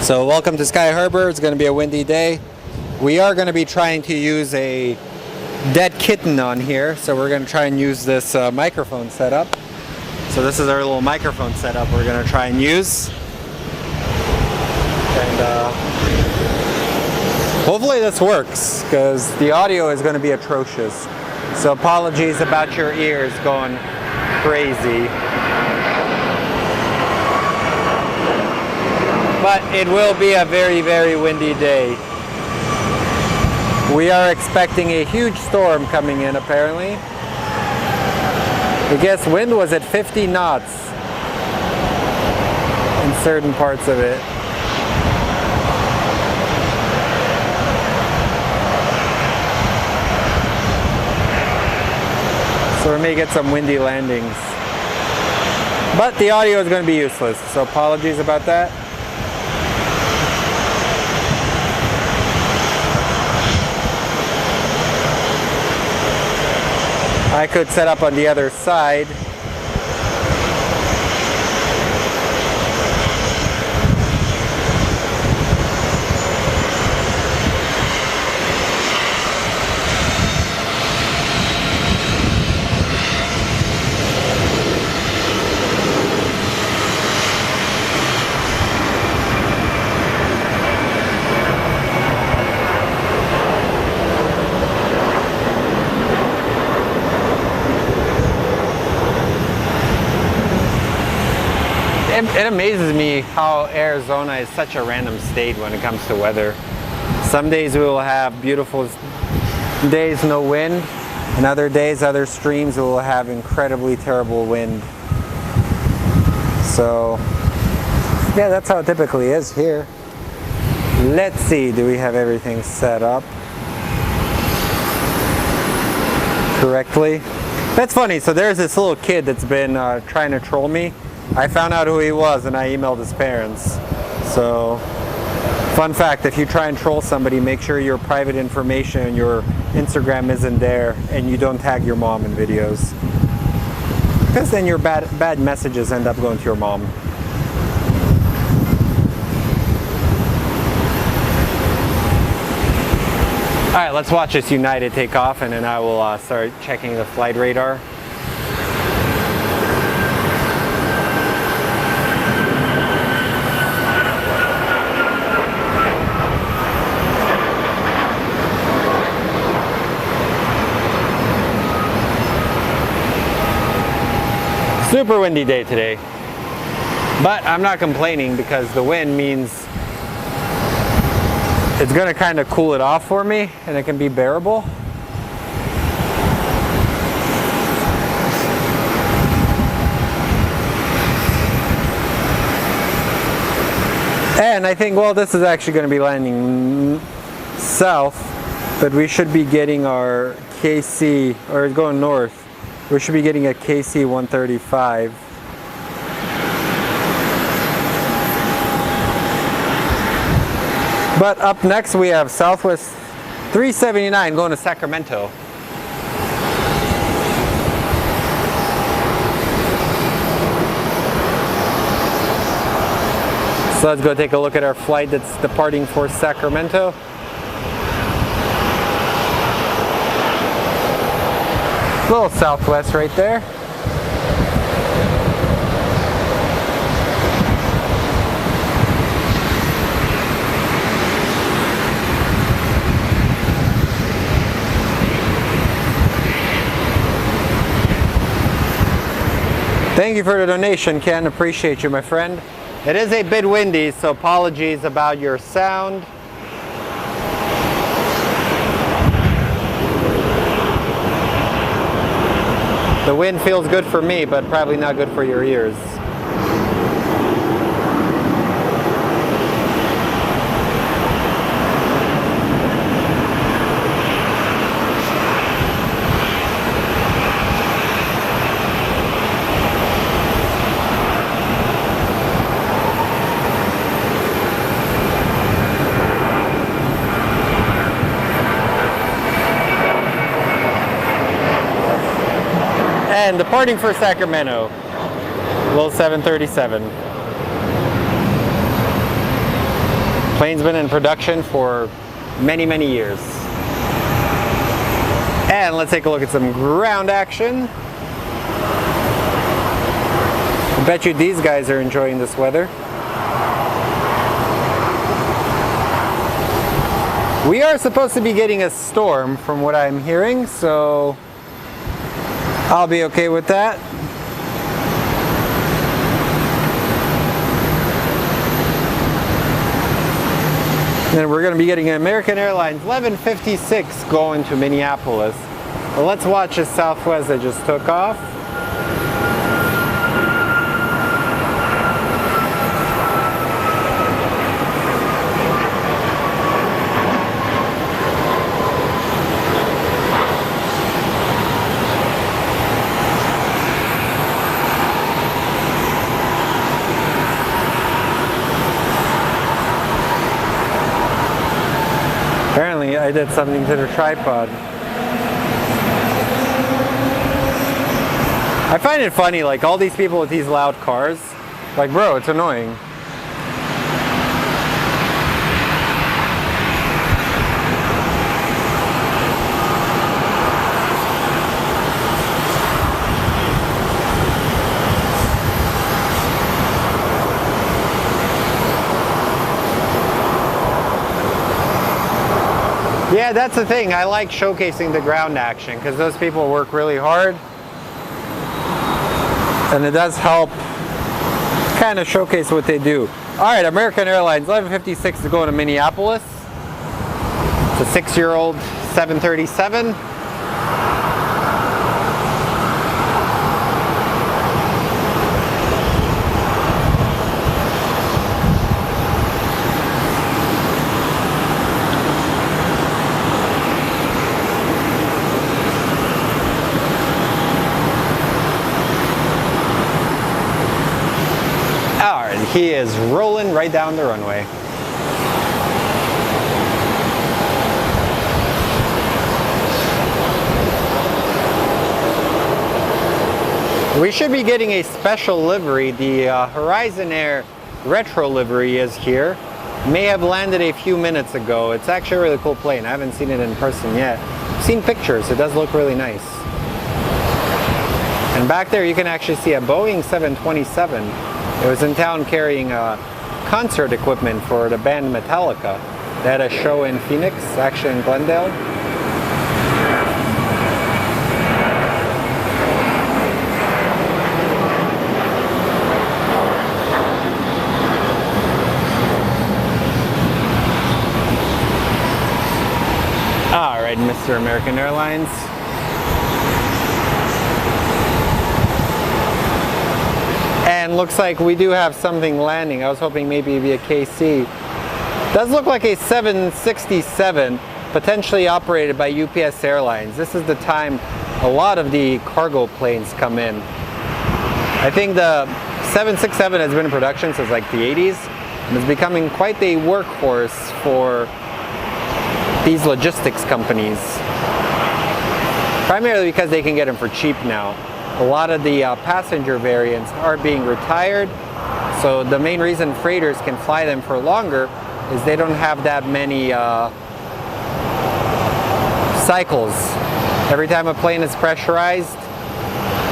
So welcome to Sky Harbor. It's going to be a windy day. We are going to be trying to use a dead kitten on here, so we're going to try and use this microphone setup. So this is our little microphone setup we're going to try and use. And hopefully this works, because the audio is going to be atrocious. So apologies about your ears going crazy. But it will be a very, very windy day. We are expecting a huge storm coming in, apparently. I guess wind was at 50 knots in certain parts of it. So we may get some windy landings. But the audio is going to be useless, so apologies about that. I could set up on the other side. It amazes me how Arizona is such a random state when it comes to weather. Some days we will have beautiful days, no wind, and other days, other streams, we will have incredibly terrible wind. So, yeah, that's how it typically is here. Let's see, do we have everything set up correctly? That's funny, so there's this little kid that's been trying to troll me. I found out who he was and I emailed his parents. So, fun fact, if you try and troll somebody, make sure your private information, your Instagram isn't there, and you don't tag your mom in videos. Because then your bad messages end up going to your mom. Alright, let's watch this United take off, and then I will start checking the flight radar. Super windy day today, but I'm not complaining because the wind means it's going to kind of cool it off for me and it can be bearable. And I think, well, this is actually going to be landing south, but we should be getting our KC, or going north. We should be getting a KC 135. But up next we have Southwest 379 going to Sacramento. So let's go take a look at our flight that's departing for Sacramento. A little Southwest right there. Thank you for the donation, Ken. Appreciate you, my friend. It is a bit windy, so apologies about your sound. The wind feels good for me, but probably not good for your ears. And departing for Sacramento, little 737. Plane's been in production for many, many years. And let's take a look at some ground action. I bet you these guys are enjoying this weather. We are supposed to be getting a storm from what I'm hearing, so I'll be okay with that. And we're going to be getting an American Airlines 1156 going to Minneapolis. Well, let's watch this Southwest that just took off. Apparently I did something to the tripod. I find it funny, like all these people with these loud cars, like bro, it's annoying. Yeah, that's the thing. I like showcasing the ground action because those people work really hard. And it does help kind of showcase what they do. All right, American Airlines 1156 is going to Minneapolis. It's a 6-year-old 737. He is rolling right down the runway. We should be getting a special livery. The Horizon Air retro livery is here. May have landed a few minutes ago. It's actually a really cool plane. I haven't seen it in person yet. I've seen pictures. It does look really nice. And back there you can actually see a Boeing 727. It was in town carrying concert equipment for the band Metallica. They had a show in Phoenix, actually in Glendale. All right, Mr. American Airlines. And looks like we do have something landing. I was hoping maybe it'd be a KC. Does look like a 767, potentially operated by UPS Airlines. This is the time a lot of the cargo planes come in. I think the 767 has been in production since like the 80s and is becoming quite the workhorse for these logistics companies. Primarily because they can get them for cheap now. A lot of the passenger variants are being retired, so the main reason freighters can fly them for longer is they don't have that many cycles. Every time a plane is pressurized,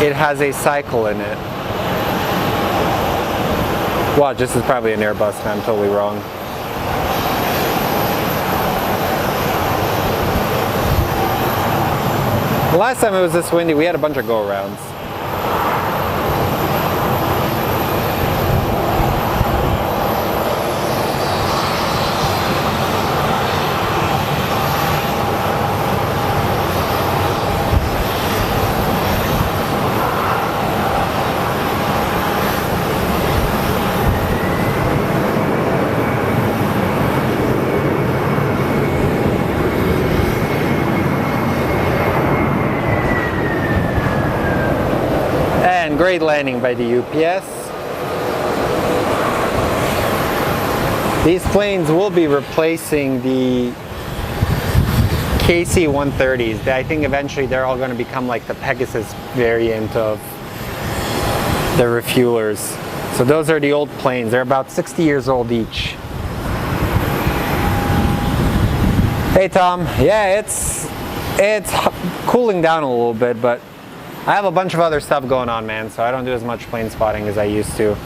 it has a cycle in it. Watch, this is probably an Airbus and I'm totally wrong. The last time it was this windy, we had a bunch of go-arounds. Great landing by the UPS. These planes will be replacing the KC-130s. I think eventually they're all going to become like the Pegasus variant of the refuelers. So those are the old planes. They're about 60 years old each. Hey Tom, yeah, it's cooling down a little bit, but I have a bunch of other stuff going on, man, so I don't do as much plane spotting as I used to.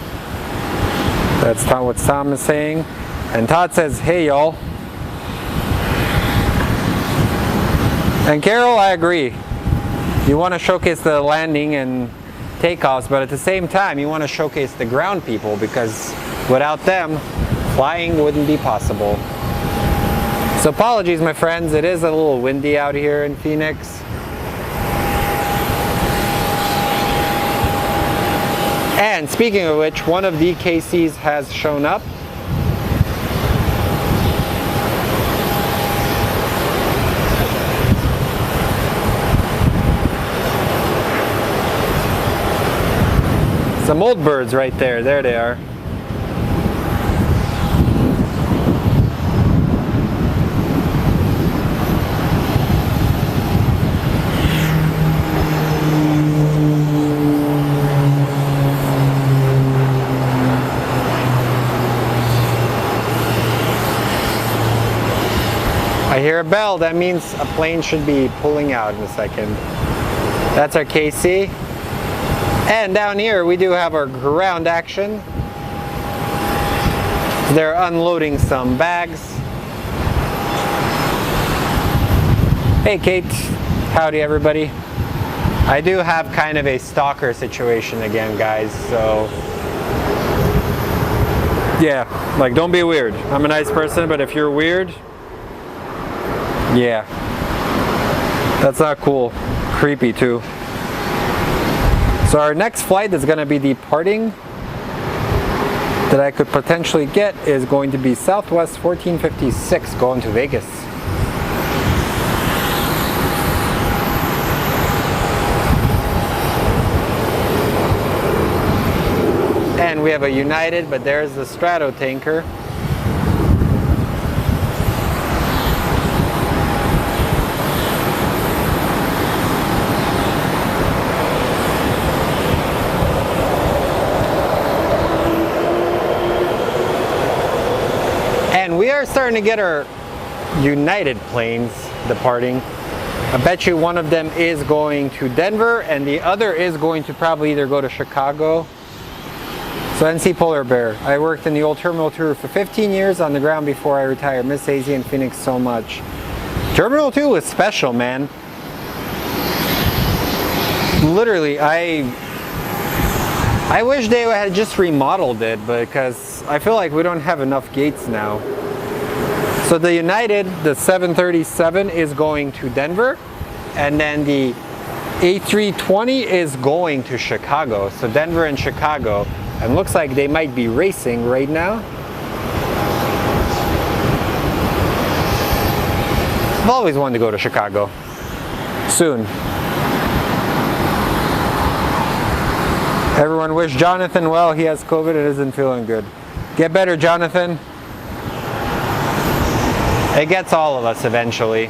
That's what Tom is saying. And Todd says, hey y'all. And Carol, I agree. You want to showcase the landing and takeoffs, but at the same time, you want to showcase the ground people, because without them, flying wouldn't be possible. So apologies, my friends, it is a little windy out here in Phoenix. And speaking of which, one of the KCs has shown up. Some old birds right there, there they are. I hear a bell, that means a plane should be pulling out in a second. That's our KC. And down here we do have our ground action. They're unloading some bags. Hey Kate, howdy everybody. I do have kind of a stalker situation again, guys, so yeah, like don't be weird. I'm a nice person, but if you're weird, yeah, that's not cool. Creepy too. So our next flight that's going to be departing that I could potentially get is going to be Southwest 1456 going to Vegas. And we have a United, but there's the Strato tanker. We are starting to get our United planes departing. I bet you one of them is going to Denver and the other is going to probably either go to Chicago. So NC Polar Bear. I worked in the old Terminal 2 for 15 years on the ground before I retired. Miss AZ and Phoenix so much. Terminal 2 was special, man. Literally, I wish they had just remodeled it, because I feel like we don't have enough gates now. So the United, the 737 is going to Denver, and then the A320 is going to Chicago. So Denver and Chicago, and looks like they might be racing right now. I've always wanted to go to Chicago. Soon. Everyone wish Jonathan well. He has COVID and isn't feeling good. Get better, Jonathan. It gets all of us eventually.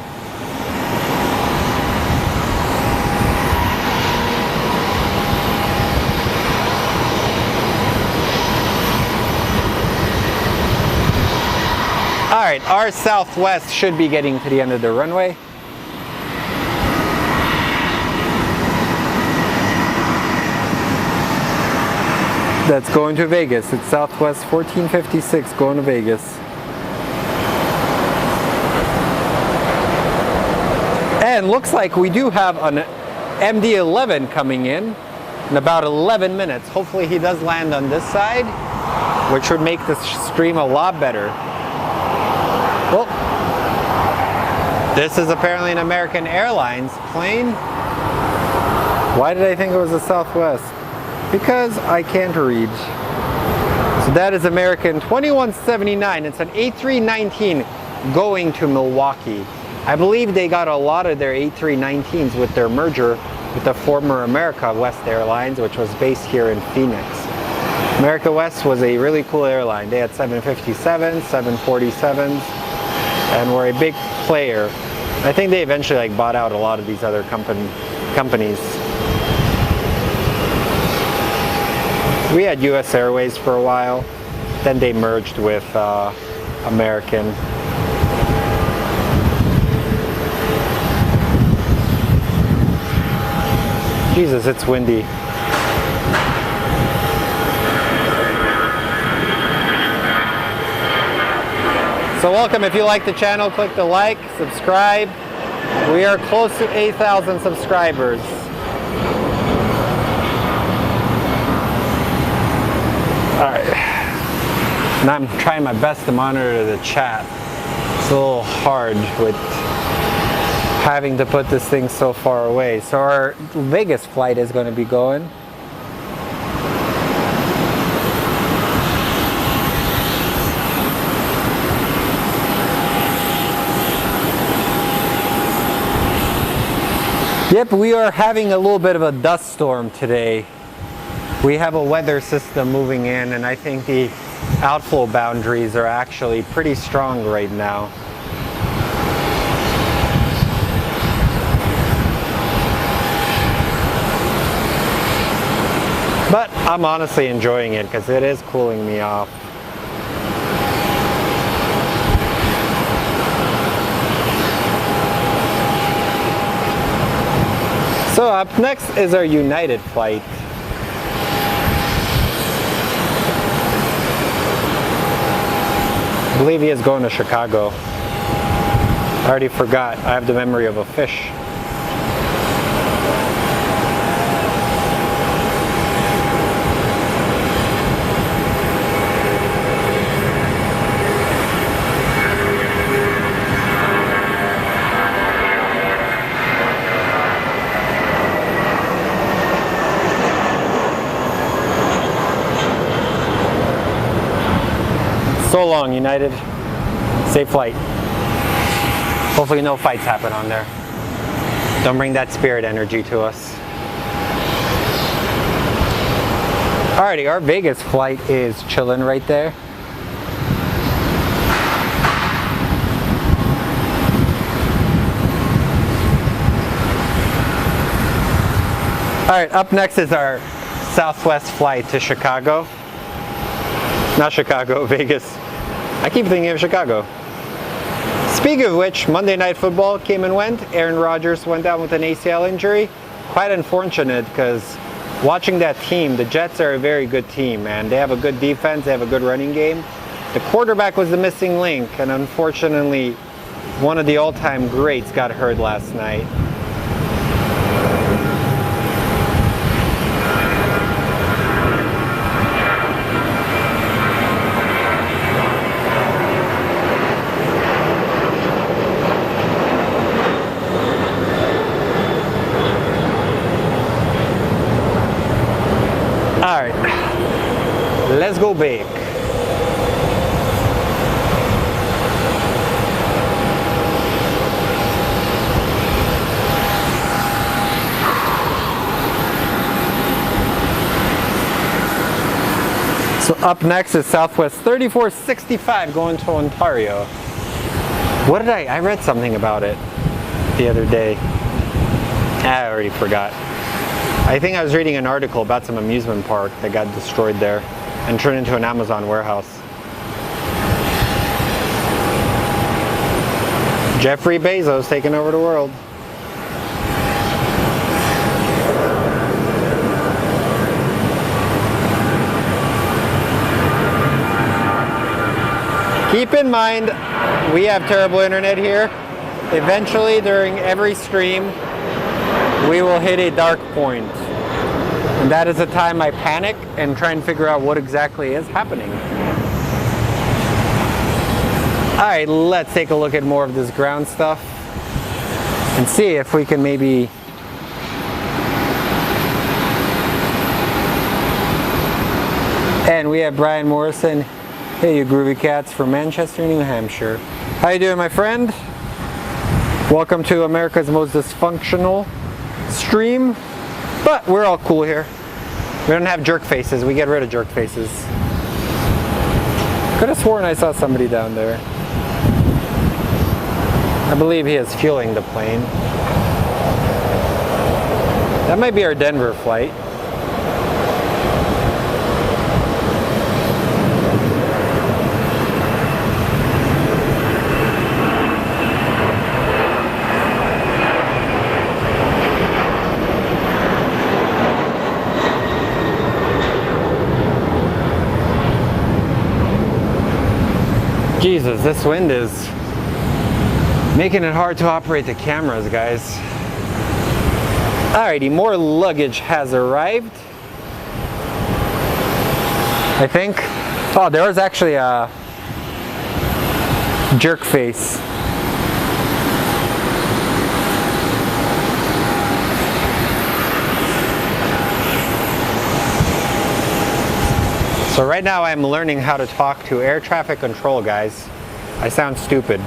All right, our Southwest should be getting to the end of the runway. That's going to Vegas. It's Southwest 1456 going to Vegas. And looks like we do have an MD-11 coming in about 11 minutes. Hopefully he does land on this side, which would make this stream a lot better. Well, this is apparently an American Airlines plane. Why did I think it was a Southwest? Because I can't read. So that is American 2179. It's an A319 going to Milwaukee. I believe they got a lot of their A319s with their merger with the former America West Airlines, which was based here in Phoenix. America West was a really cool airline. They had 757s, 747s, and were a big player. I think they eventually bought out a lot of these other companies. We had US Airways for a while, then they merged with American. Jesus, it's windy. So welcome. If you like the channel, click the like, subscribe. We are close to 8,000 subscribers. Alright. And I'm trying my best to monitor the chat. It's a little hard with having to put this thing so far away. So our Vegas flight is going to be going. Yep, we are having a little bit of a dust storm today. We have a weather system moving in, and I think the outflow boundaries are actually pretty strong right now. But I'm honestly enjoying it because it is cooling me off. So up next is our United flight. I believe he is going to Chicago. I already forgot. I have the memory of a fish. So long, United. Safe flight. Hopefully no fights happen on there. Don't bring that spirit energy to us. Alrighty, our Vegas flight is chilling right there. Alright, up next is our Southwest flight to Chicago. Not Chicago, Vegas. I keep thinking of Chicago. Speaking of which, Monday Night Football came and went. Aaron Rodgers went down with an ACL injury. Quite unfortunate because watching that team, the Jets are a very good team, man. They have a good defense, they have a good running game. The quarterback was the missing link, and unfortunately, one of the all-time greats got hurt last night. Alright, let's go big. So up next is Southwest 3465 going to Ontario. What did I read something about it the other day. I already forgot. I think I was reading an article about some amusement park that got destroyed there and turned into an Amazon warehouse. Jeffrey Bezos taking over the world. Keep in mind, we have terrible internet here. Eventually, during every stream, we will hit a dark point. And that is the time I panic and try and figure out what exactly is happening. Alright, let's take a look at more of this ground stuff and see if we can maybe and we have Brian Morrison. Hey, you groovy cats from Manchester, New Hampshire. How you doing, my friend? Welcome to America's most dysfunctional stream, but we're all cool here. We don't have jerk faces. We get rid of jerk faces. Could have sworn I saw somebody down there. I believe he is fueling the plane. That might be our Denver flight. Jesus, this wind is making it hard to operate the cameras, guys. Alrighty, more luggage has arrived, I think. Oh, there was actually a jerk face. So right now I'm learning how to talk to air traffic control, guys. I sound stupid.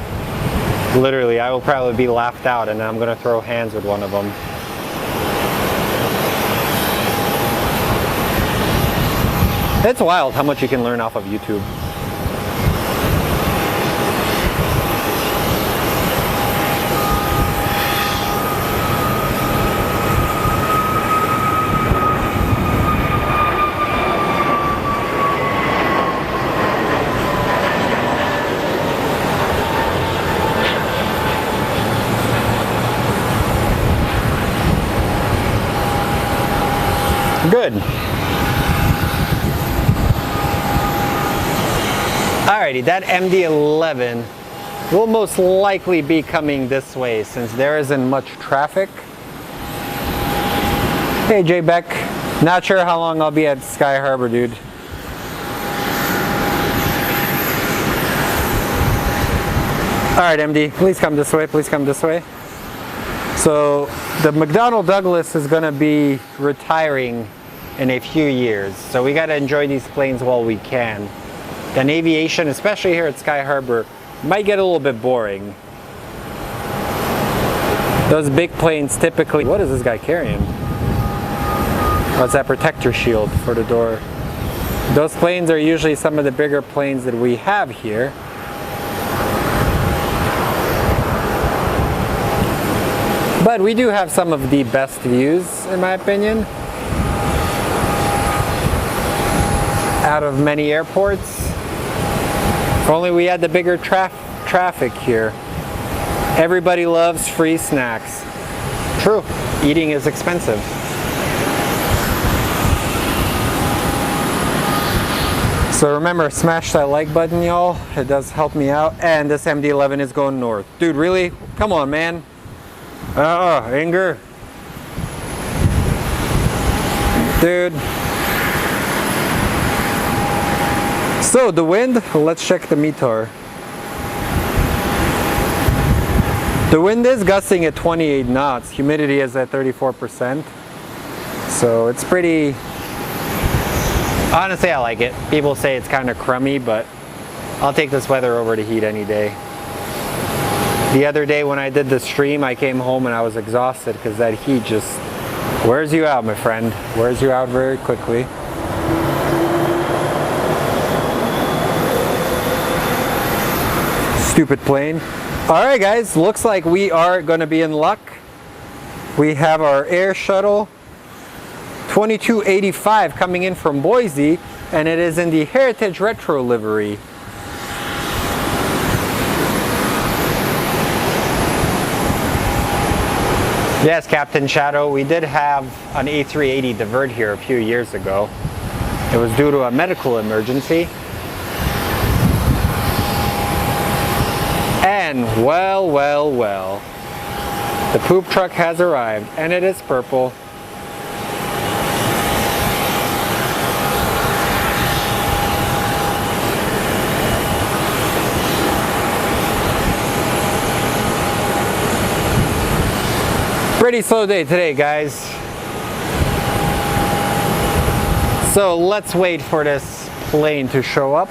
Literally, I will probably be laughed out and I'm gonna throw hands with one of them. It's wild how much you can learn off of YouTube. Good. Alrighty, that MD-11 will most likely be coming this way since there isn't much traffic. Hey J Beck, not sure how long I'll be at Sky Harbor, dude. Alright MD, please come this way, please come this way. So the McDonnell Douglas is going to be retiring in a few years, so we got to enjoy these planes while we can. Then aviation, especially here at Sky Harbor, might get a little bit boring. Those big planes typically... What is this guy carrying? Oh, it's that protector shield for the door. Those planes are usually some of the bigger planes that we have here. But we do have some of the best views, in my opinion, out of many airports. If only we had the bigger traffic here. Everybody loves free snacks. True, eating is expensive. So remember, smash that like button, y'all. It does help me out. And this MD-11 is going north. Dude, really? Come on, man. Anger. Dude. So the wind, let's check the METAR. The wind is gusting at 28 knots. Humidity is at 34%. So it's pretty... Honestly, I like it. People say it's kind of crummy, but I'll take this weather over the heat any day. The other day when I did the stream, I came home and I was exhausted because that heat just wears you out, my friend. Wears you out very quickly. Stupid plane. Alright guys, looks like we are going to be in luck. We have our air shuttle 2285 coming in from Boise, and it is in the Heritage Retro livery. Yes, Captain Shadow, we did have an A380 divert here a few years ago. It was due to a medical emergency. And well, the poop truck has arrived, and it is purple. Pretty slow day today, guys. So let's wait for this plane to show up.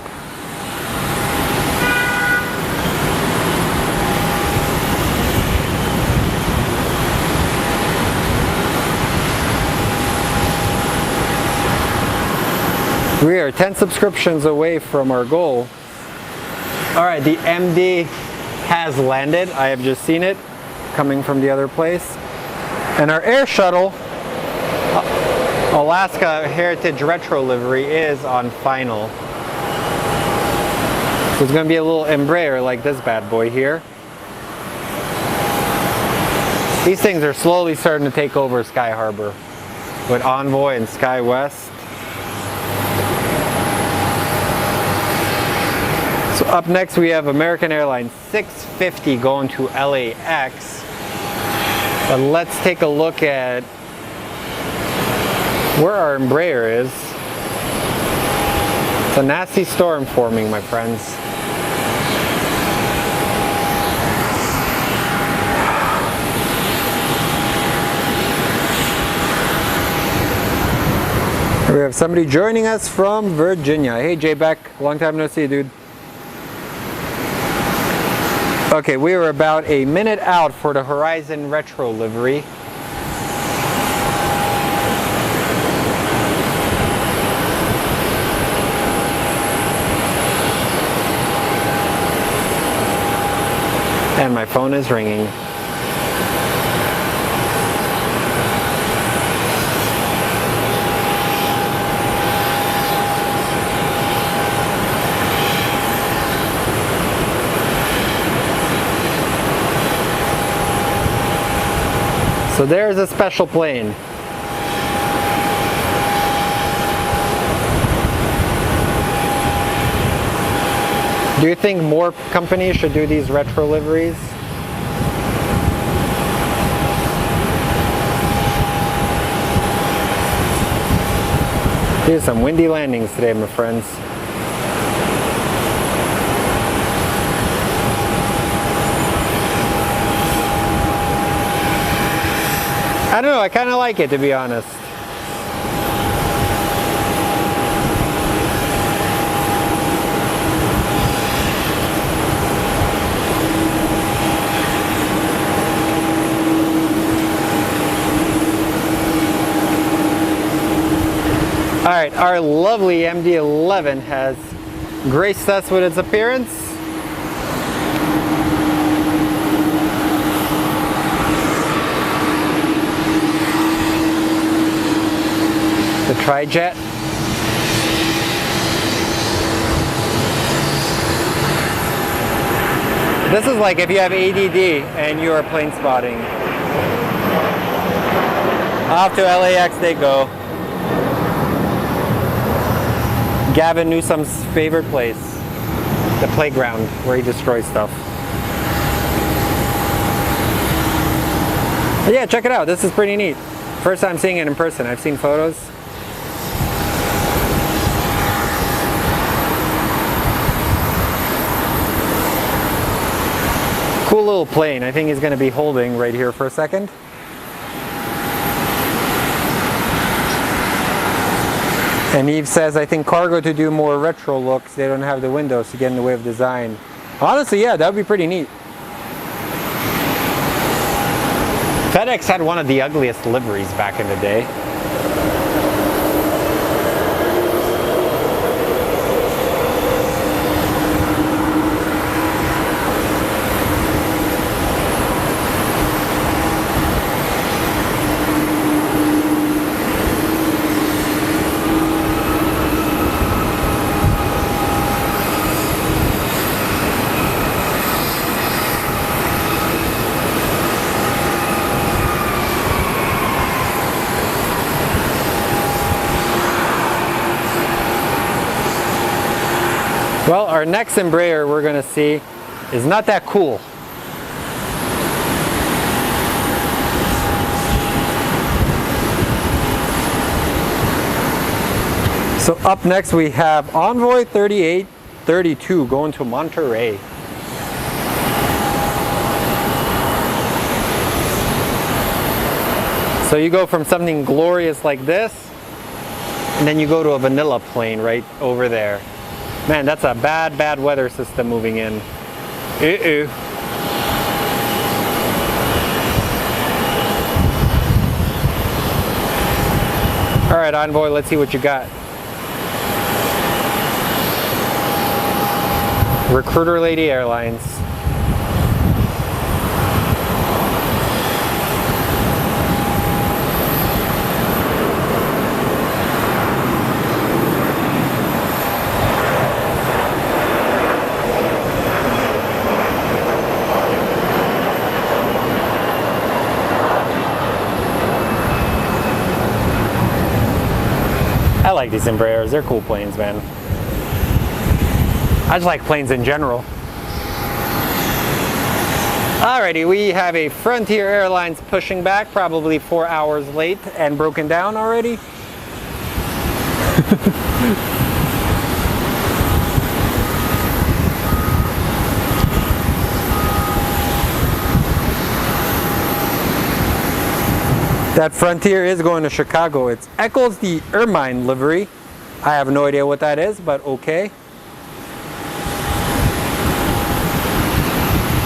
We are 10 subscriptions away from our goal. Alright, the MD has landed. I have just seen it coming from the other place. And our air shuttle, Alaska Heritage Retro livery, is on final. So it's going to be a little Embraer like this bad boy here. These things are slowly starting to take over Sky Harbor with Envoy and Sky West. So Up next we have American Airlines 650 going to LAX. But let's take a look at where our Embraer is. It's a nasty storm forming, my friends. We have somebody joining us from Virginia. Hey Jay Beck, long time no see, dude. Okay, we are about a minute out for the Horizon Retro livery. And my phone is ringing. So there's a special plane. Do you think more companies should do these retro liveries? Here's some windy landings today, my friends. I don't know, I kind of like it, to be honest. Alright, our lovely MD-11 has graced us with its appearance. The Tri-Jet. This is like if you have ADD and you are plane spotting. Off to LAX they go. Gavin Newsom's favorite place. The playground where he destroys stuff. But yeah, check it out. This is pretty neat. First time seeing it in person. I've seen photos. Cool little plane. I think he's going to be holding right here for a second. And Eve says, I think cargo to do more retro looks, they don't have the windows to get in the way of design. Honestly, yeah, that would be pretty neat. FedEx had one of the ugliest liveries back in the day. Well, our next Embraer we're going to see is not that cool. So up next we have Envoy 3832 going to Monterey. So you go from something glorious like this, and then you go to a vanilla plane right over there. Man, that's a bad, bad weather system moving in. Uh-oh. All right, Envoy, let's see what you got. Recruiter Lady Airlines. I like these Embraers, they're cool planes, man. I just like planes in general. Alrighty, we have a Frontier Airlines pushing back, probably 4 hours late and broken down already. That Frontier is going to Chicago. It's Eccles the Ermine livery. I have no idea what that is, but okay.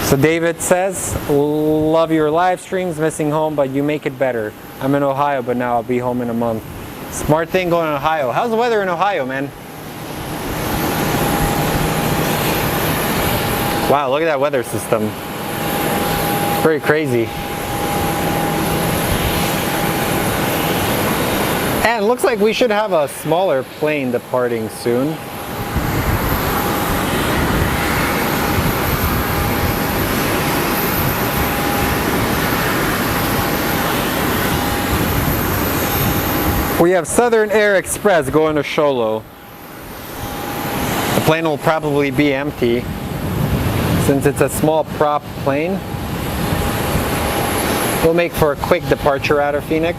So David says, love your live streams, missing home, but you make it better. I'm in Ohio, but now I'll be home in a month. Smart thing going to Ohio. How's the weather in Ohio, man? Wow, look at that weather system. It's pretty crazy. And it looks like we should have a smaller plane departing soon. We have Southern Air Express going to Sholo. The plane will probably be empty since it's a small prop plane. We'll make for a quick departure out of Phoenix.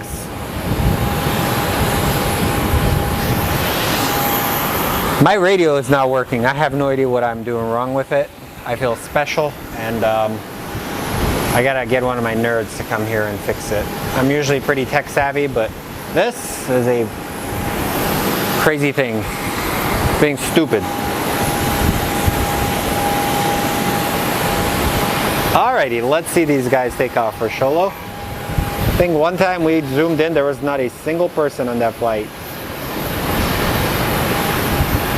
My radio is not working. I have no idea what I'm doing wrong with it. I feel special, and I gotta get one of my nerds to come here and fix it. I'm usually pretty tech savvy, but this is a crazy thing. Being stupid. Alrighty, let's see these guys take off for Sholo. I think one time we zoomed in, there was not a single person on that flight.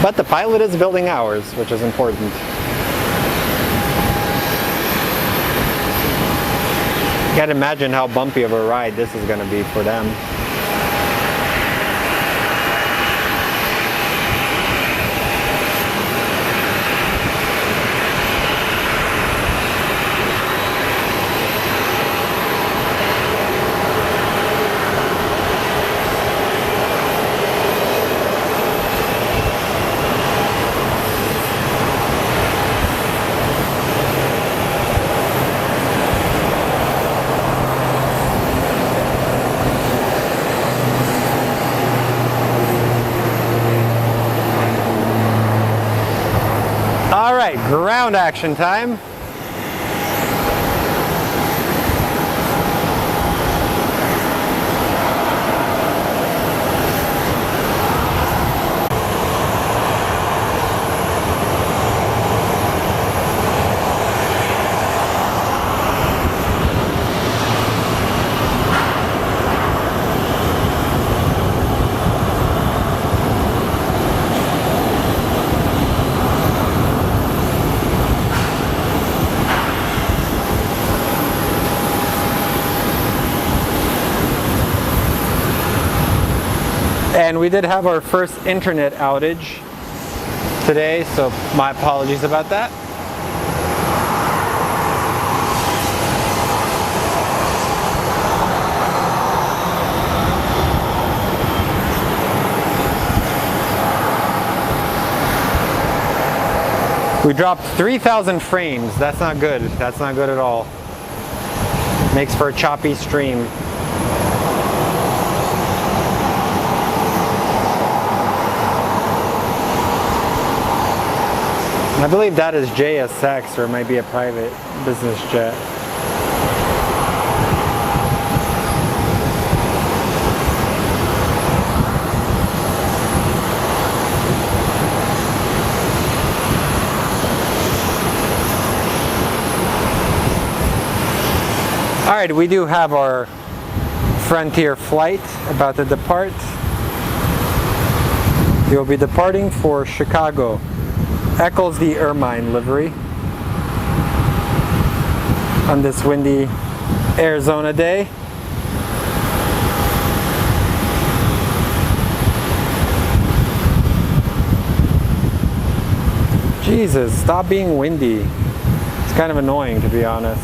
But the pilot is building hours, which is important. Can't imagine how bumpy of a ride this is going to be for them. Ground action time. And we did have our first internet outage today, so my apologies about that. We dropped 3,000 frames. That's not good. That's not good at all. Makes for a choppy stream. I believe that is JSX, or it might be a private business jet. All right, we do have our Frontier flight about to depart. You'll be departing for Chicago. Eccles the Ermine livery on this windy Arizona day. Jesus, stop being windy. It's kind of annoying, to be honest.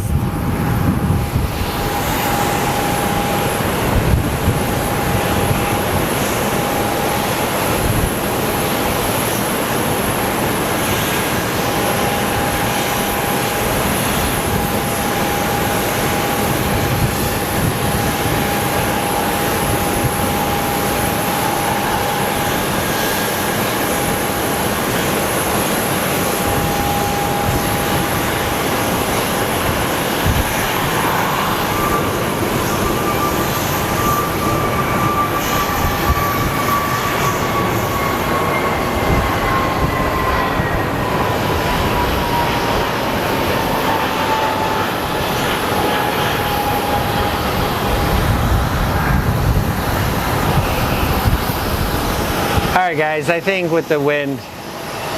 Alright guys, I think with the wind,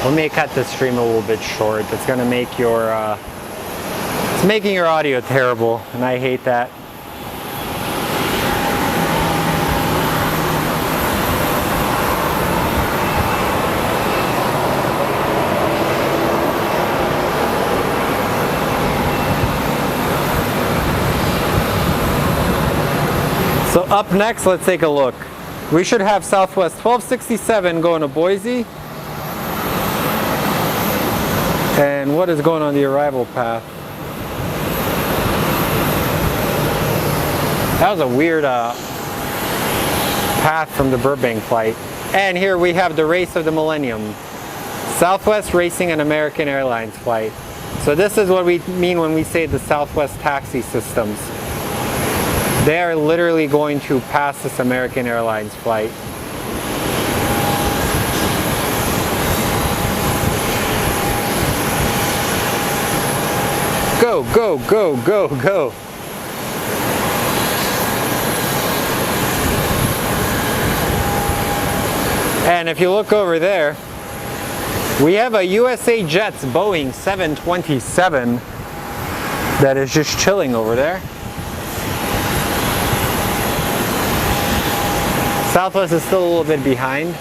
we may cut the stream a little bit short. It's going to make your, it's making your audio terrible, and I hate that. So up next, let's take a look. We should have Southwest 1267 going to Boise. And what is going on the arrival path? That was a weird path from the Burbank flight. And here we have the race of the millennium. Southwest racing an American Airlines flight. So this is what we mean when we say the Southwest taxi systems. They are literally going to pass this American Airlines flight. Go, go, go, go, go. And if you look over there, we have a USA Jets Boeing 727 that is just chilling over there. Southwest is still a little bit behind.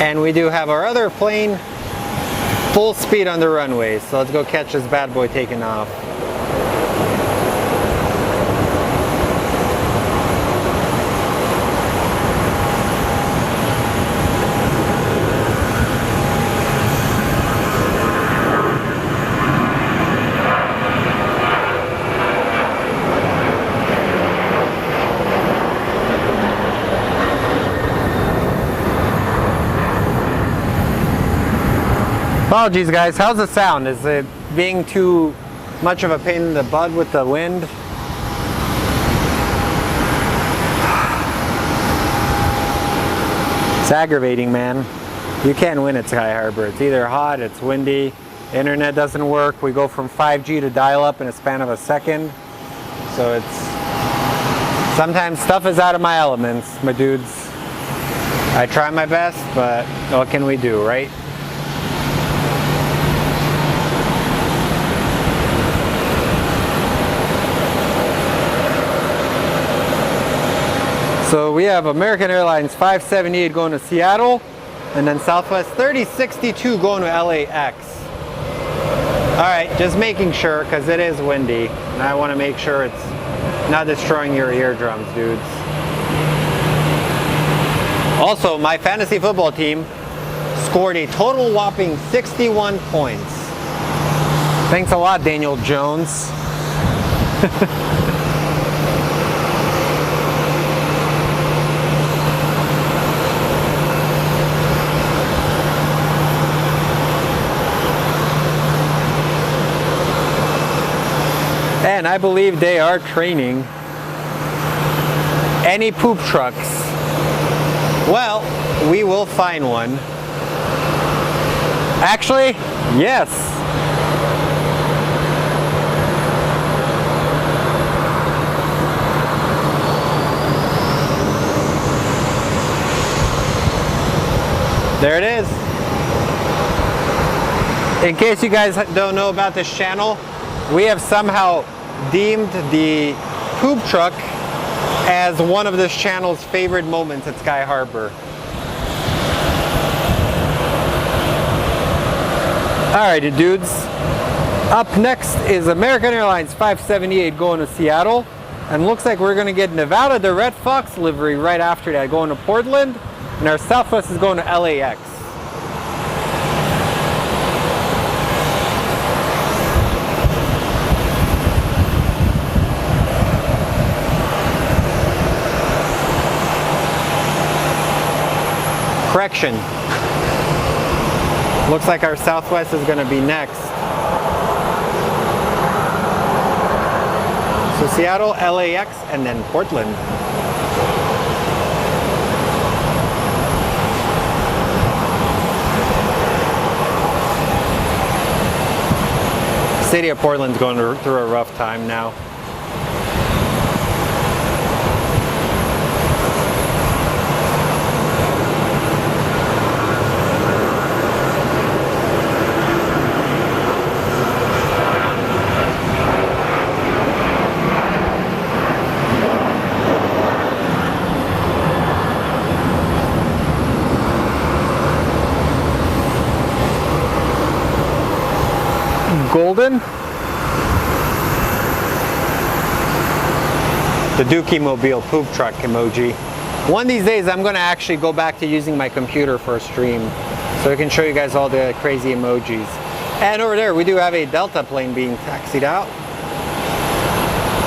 And we do have our other plane full speed on the runway, so let's go catch this bad boy taking off. Apologies guys, how's the sound? Is it being too much of a pain in the butt with the wind? It's aggravating, man. You can't win at Sky Harbor. It's either hot, it's windy, internet doesn't work. We go from 5G to dial-up in a span of a second. So it's, sometimes stuff is out of my elements, my dudes. I try my best, but what can we do, right? So we have American Airlines 578 going to Seattle, and then Southwest 3062 going to LAX. Alright, just making sure, because it is windy, and I want to make sure it's not destroying your eardrums, dudes. Also, my fantasy football team scored a total whopping 61 points. Thanks a lot, Daniel Jones. And I believe they are training any poop trucks. Well, we will find one. Actually, yes. There it is. In case you guys don't know about this channel, we have somehow deemed the poop truck as one of this channel's favorite moments at Sky Harbor. Alrighty dudes, up next is American Airlines 578 going to Seattle, and looks like we're going to get Nevada the Red Fox livery right after that going to Portland, and our Southwest is going to LAX. Correction. Looks like our Southwest is going to be next. So Seattle, LAX, and then Portland. City of Portland's going through a rough time now. Golden. The Dookie Mobile poop truck emoji. One of these days I'm going to actually go back to using my computer for a stream so I can show you guys all the crazy emojis. And over there we do have a Delta plane being taxied out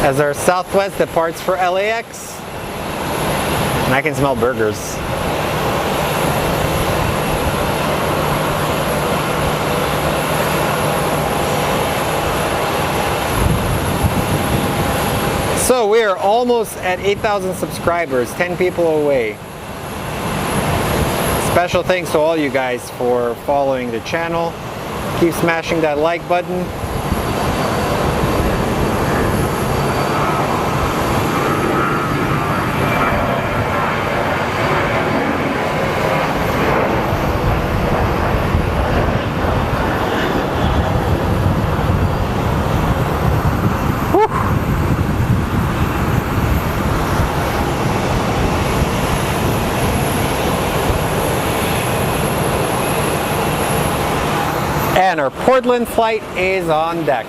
as our Southwest departs for LAX. And I can smell burgers. So we are almost at 8,000 subscribers, 10 people away. Special thanks to all you guys for following the channel. Keep smashing that like button. And our Portland flight is on deck.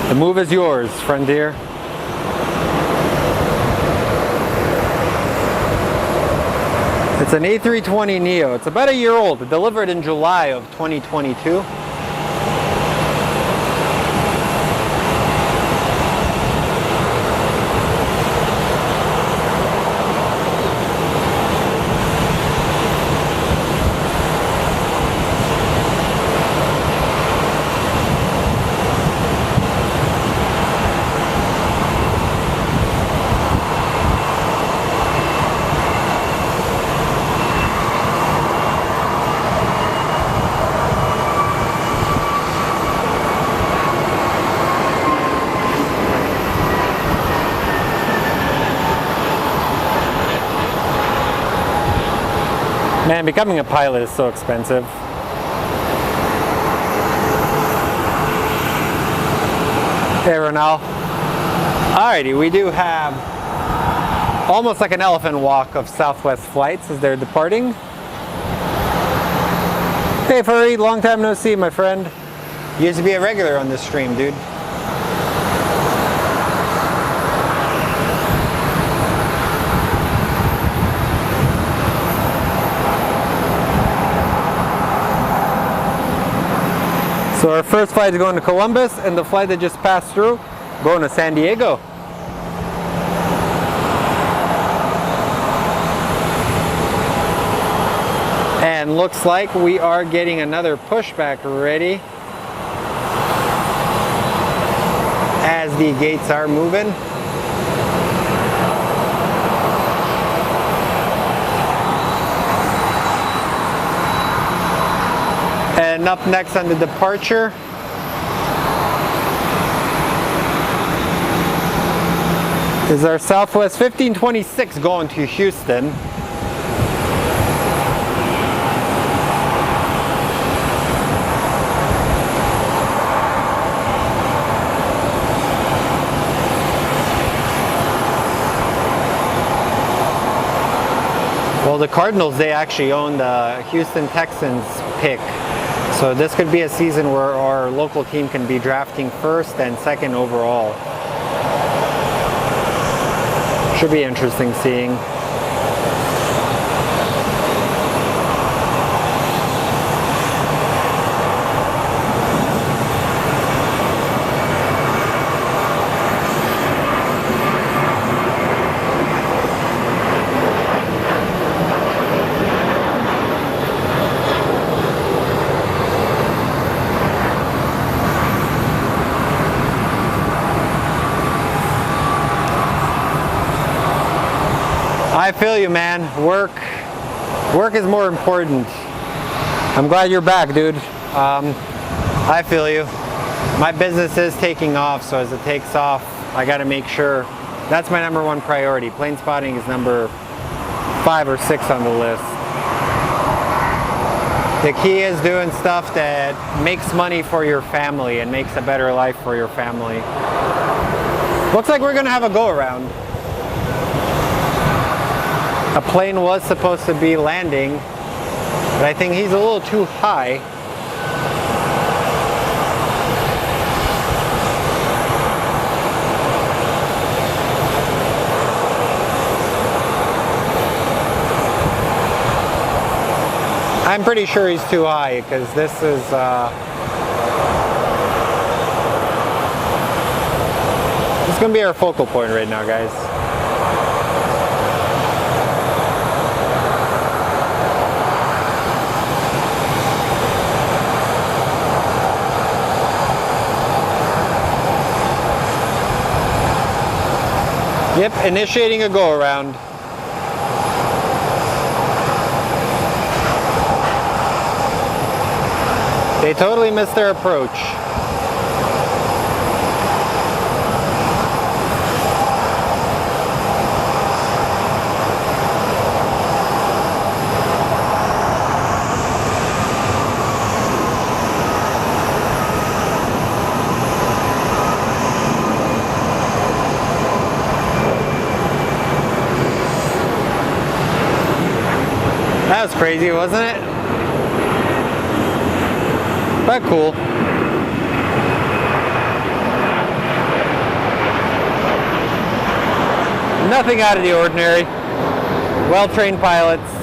The move is yours, Frontier. It's an A320neo. It's about a year old. Delivered in July of 2022. Man, becoming a pilot is so expensive. Hey, Ronald. Alrighty, we do have almost like an elephant walk of Southwest flights as they're departing. Hey, Furry, long time no see, my friend. You used to be a regular on this stream, dude. So our first flight is going to Columbus, and the flight that just passed through going to San Diego. And looks like we are getting another pushback ready as the gates are moving. And up next on the departure is our Southwest 1526 going to Houston. Well, the Cardinals, they actually own the Houston Texans pick. So this could be a season where our local team can be drafting first and second overall. Should be interesting seeing. I feel you, man. Work is more important. I'm glad you're back, dude. I feel you. My business is taking off, so as it takes off, I got to make sure. That's my number one priority. Plane spotting is number 5 or 6 on the list. The key is doing stuff that makes money for your family and makes a better life for your family. Looks like we're gonna have a go-around. A plane was supposed to be landing, but I think he's a little too high. I'm pretty sure he's too high because this is gonna be our focal point right now, guys. Yep, initiating a go-around. They totally missed their approach. That was crazy, wasn't it? But cool. Nothing out of the ordinary. Well-trained pilots.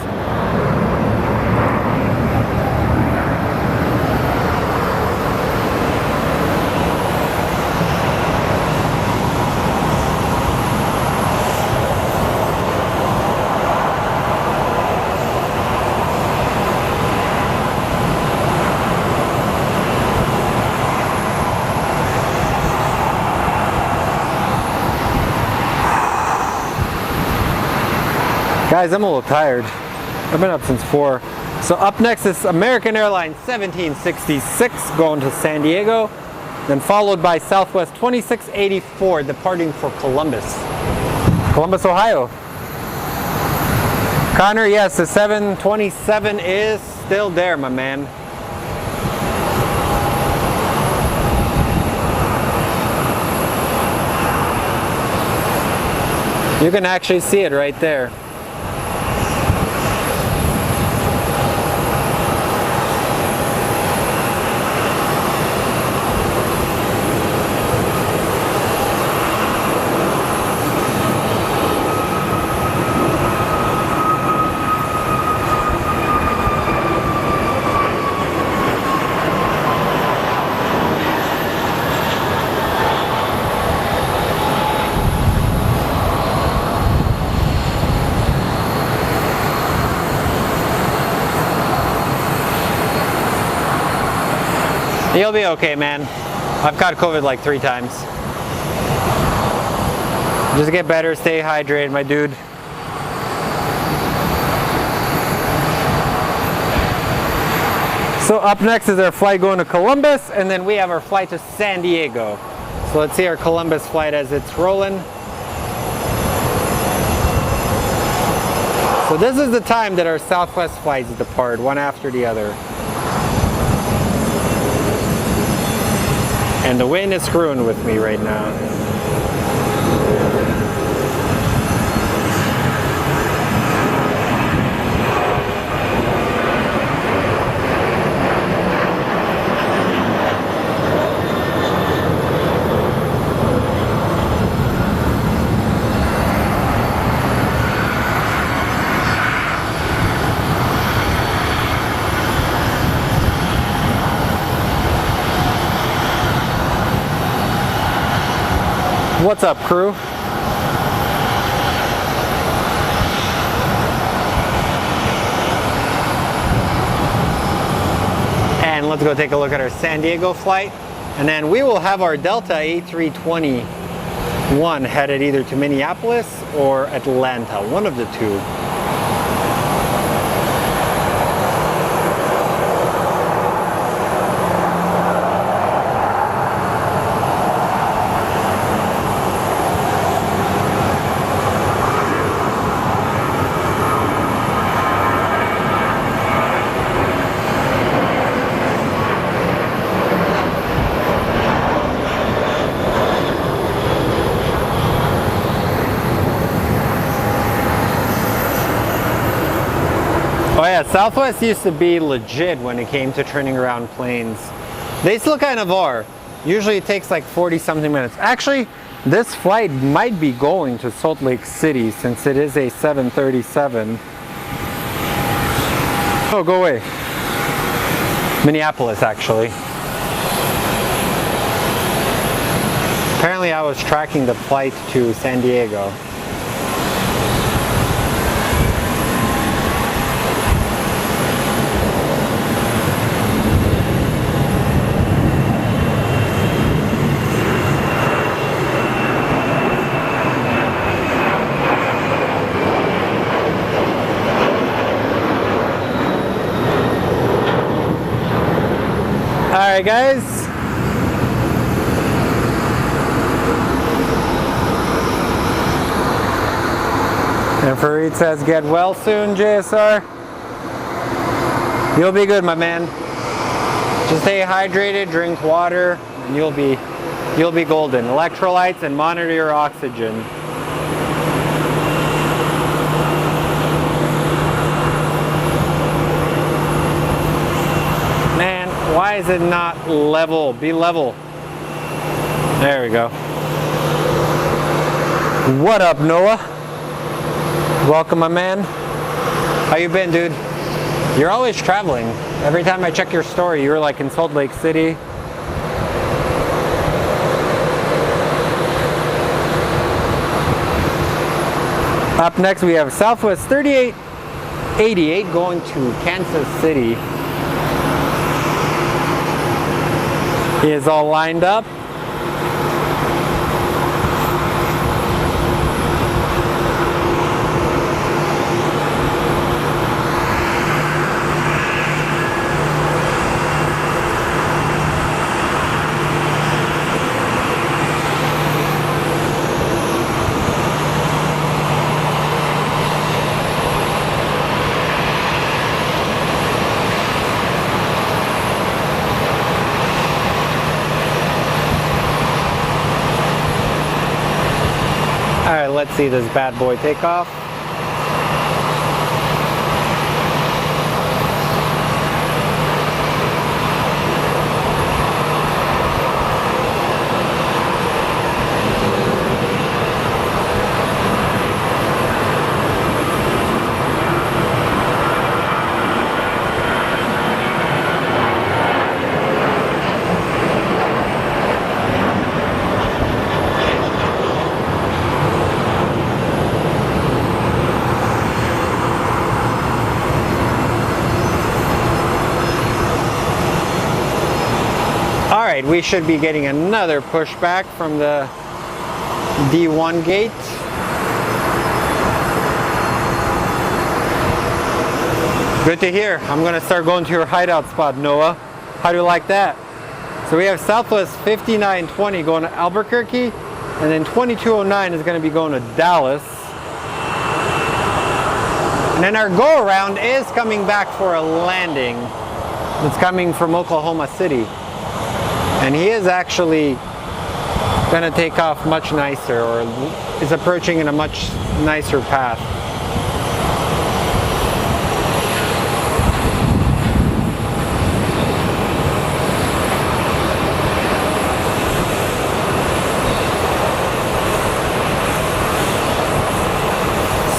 Guys, I'm a little tired. I've been up since 4. So up next is American Airlines 1766 going to San Diego, then followed by Southwest 2684 departing for Columbus, Ohio. Connor, yes, the 727 is still there, my man. You can actually see it right there. You'll be okay, man. I've caught COVID like 3 times. Just get better, stay hydrated, my dude. So up next is our flight going to Columbus, and then we have our flight to San Diego. So let's see our Columbus flight as it's rolling. So this is the time that our Southwest flights depart, one after the other. And the wind is screwing with me right now. What's up, crew? And let's go take a look at our San Diego flight. And then we will have our Delta A320 one headed either to Minneapolis or Atlanta, one of the two. Oh yeah, Southwest used to be legit when it came to turning around planes. They still kind of are. Usually it takes like 40 something minutes. Actually, this flight might be going to Salt Lake City since it is a 737. Oh, go away. Minneapolis, actually. Apparently I was tracking the flight to San Diego. Alright guys, and Fareed says get well soon, JSR. You'll be good, my man. Just stay hydrated, drink water, and you'll be golden. Electrolytes and monitor your oxygen. Why is it not level? Be level. There we go. What up, Noah? Welcome, my man. How you been, dude? You're always traveling. Every time I check your story, you're like in Salt Lake City. Up next, we have Southwest 3888 going to Kansas City. He is all lined up. Alright, let's see this bad boy take off. Alright, we should be getting another pushback from the D1 gate. Good to hear. I'm going to start going to your hideout spot, Noah. How do you like that? So we have Southwest 5920 going to Albuquerque, and then 2209 is going to be going to Dallas. And then our go-around is coming back for a landing. It's coming from Oklahoma City. And he is actually going to take off much nicer, or is approaching in a much nicer path.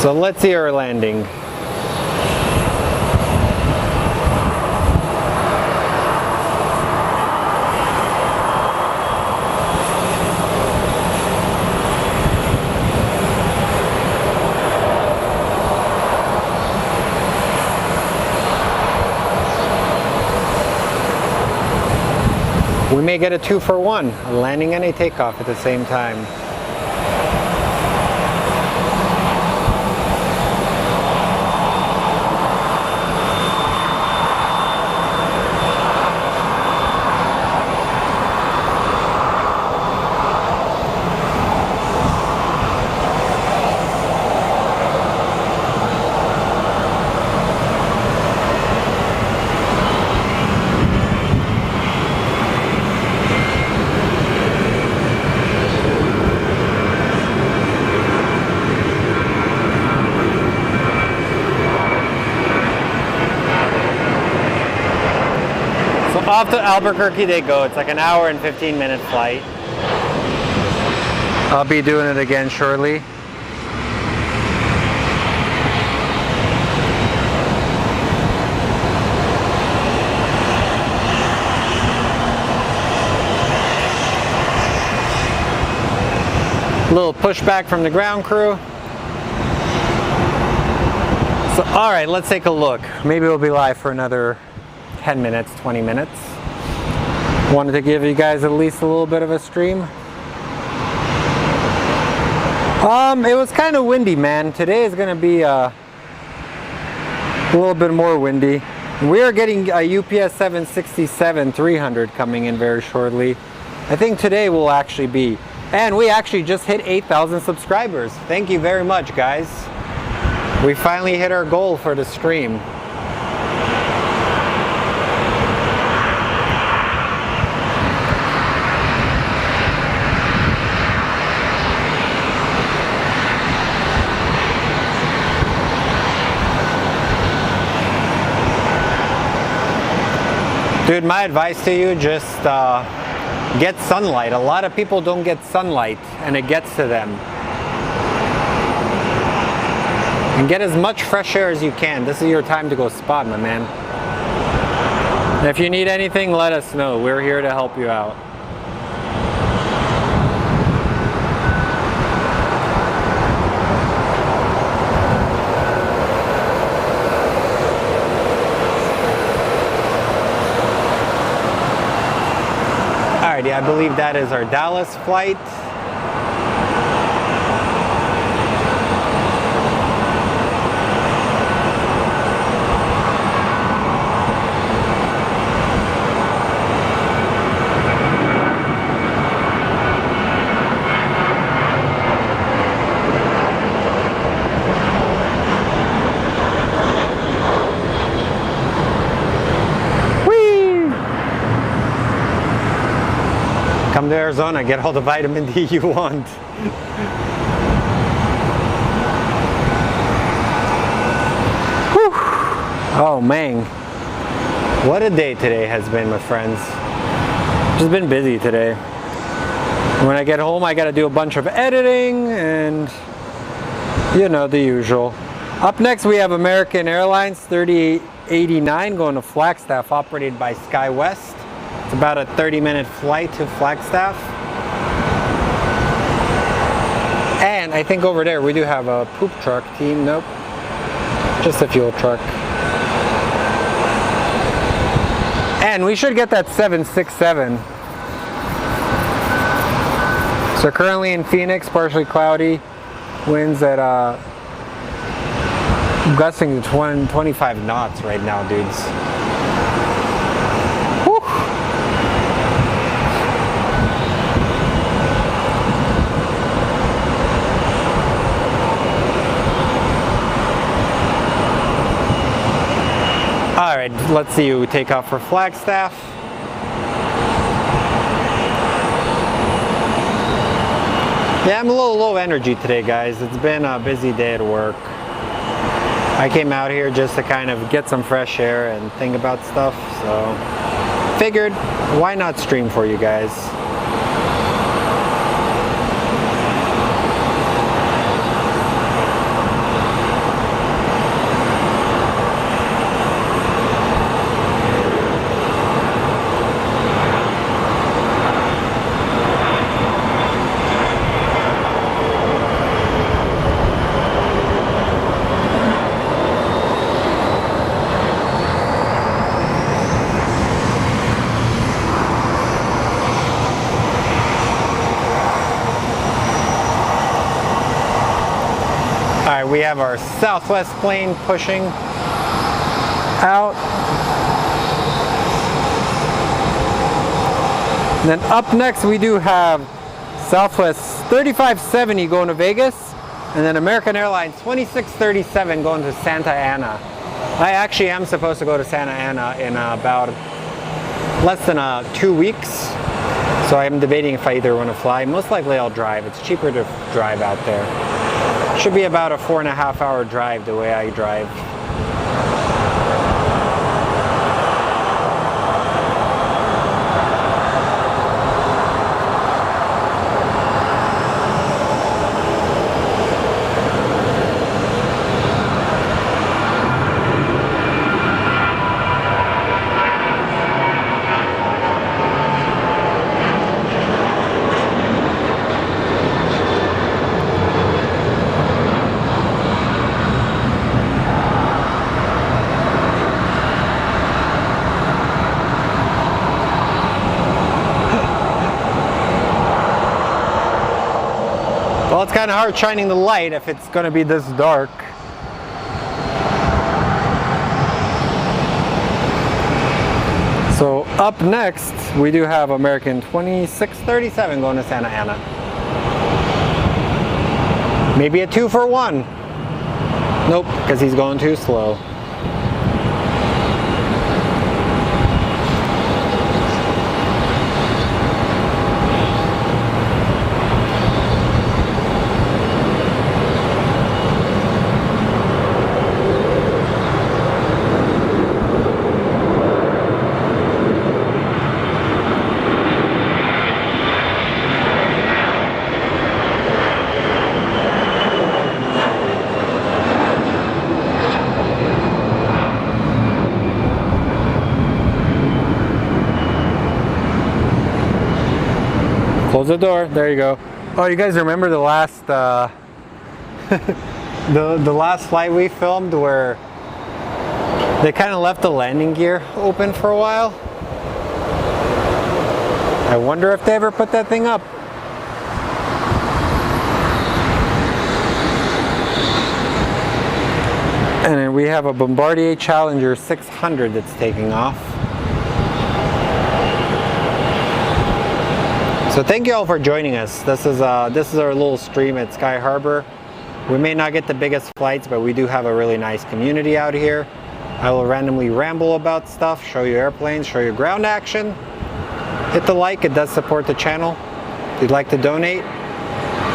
So let's see our landing. We may get a 2-for-1, a landing and a takeoff at the same time. off to Albuquerque they go. It's like an hour and 15-minute flight. I'll be doing it again shortly. A little pushback from the ground crew. So, all right, let's take a look. Maybe we'll be live for another 10 minutes, 20 minutes. Wanted to give you guys at least a little bit of a stream. It was kind of windy, man. Today is going to be a little bit more windy. We are getting a UPS 767 300 coming in very shortly. I think today will actually be. And we actually just hit 8,000 subscribers. Thank you very much, guys. We finally hit our goal for the stream. Dude, my advice to you, just get sunlight. A lot of people don't get sunlight and it gets to them. And get as much fresh air as you can. This is your time to go spot, my man. And if you need anything, let us know. We're here to help you out. Alrighty, I believe that is our Dallas flight. Come to Arizona, get all the vitamin D you want. Whew. Oh man, what a day today has been, my friends. Just been busy today. When I get home, I gotta do a bunch of editing and, you know, the usual. Up next, we have American Airlines 3889 going to Flagstaff, operated by SkyWest. It's about a 30-minute flight to Flagstaff. And I think over there we do have a poop truck team. Nope, just a fuel truck. And we should get that 767. So currently in Phoenix, partially cloudy. Winds at gusting to 25 knots right now, dudes. Alright, let's see who take off for Flagstaff. Yeah, I'm a little low energy today, guys. It's been a busy day at work. I came out here just to kind of get some fresh air and think about stuff, so figured, why not stream for you guys? We have our Southwest plane pushing out. And then up next we do have Southwest 3570 going to Vegas, and then American Airlines 2637 going to Santa Ana. I actually am supposed to go to Santa Ana in about less than 2 weeks, so I'm debating if I either want to fly. Most likely I'll drive. It's cheaper to drive out there. Should be about a 4.5 hour drive the way I drive. kind of hard shining the light if it's going to be this dark. So up next, we do have American 2637 going to Santa Ana. Maybe a 2 for 1. Nope, because he's going too slow. Close the door. There you go. Oh, you guys remember the last the last flight we filmed where they kind of left the landing gear open for a while? I wonder if they ever put that thing up. And then we have a Bombardier Challenger 600 that's taking off. So thank you all for joining us. This is our little stream at Sky Harbor. We may not get the biggest flights, but we do have a really nice community out here. I will randomly ramble about stuff, show you airplanes, show you ground action. Hit the like, it does support the channel. If you'd like to donate,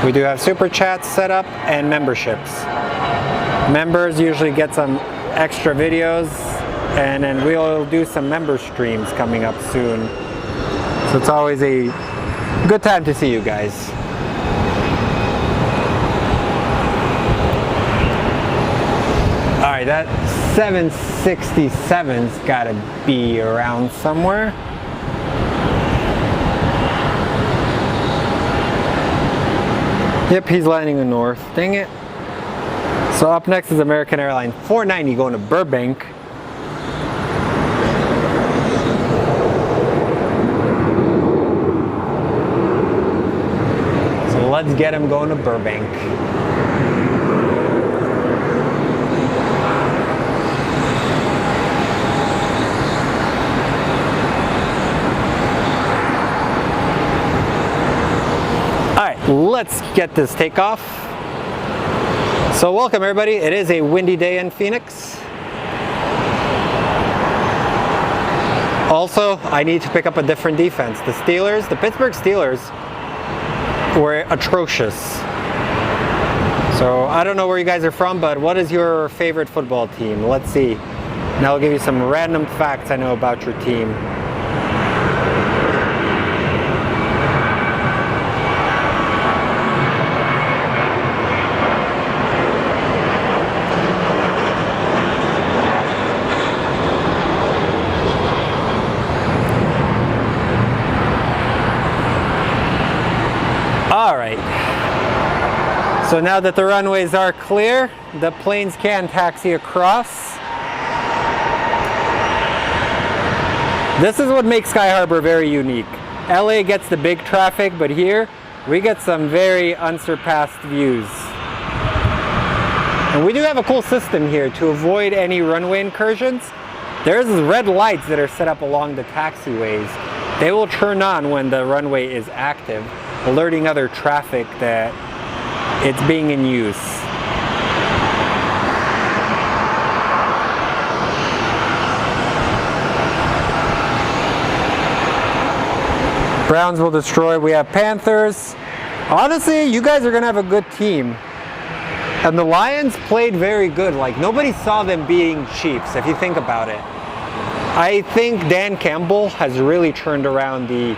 we do have super chats set up and memberships. Members usually get some extra videos, and then we'll do some member streams coming up soon. So it's always a good time to see you guys. Alright, that 767's gotta be around somewhere. Yep, he's landing in north. Dang it. So up next is American Airlines 490 going to Burbank. Let's get him going to Burbank. All right, let's get this takeoff. So welcome everybody. It is a windy day in Phoenix. Also, I need to pick up a different defense. The Pittsburgh Steelers were atrocious. So I don't know where you guys are from, but what is your favorite football team? Let's see. Now I'll give you some random facts I know about your team. So now that the runways are clear, the planes can taxi across. This is what makes Sky Harbor very unique. LA gets the big traffic, but here we get some very unsurpassed views. And we do have a cool system here to avoid any runway incursions. There's red lights that are set up along the taxiways. They will turn on when the runway is active, alerting other traffic that it's being in use. Browns will destroy. We have Panthers. Honestly, you guys are going to have a good team. And the Lions played very good. Like, nobody saw them being Chiefs, if you think about it. I think Dan Campbell has really turned around the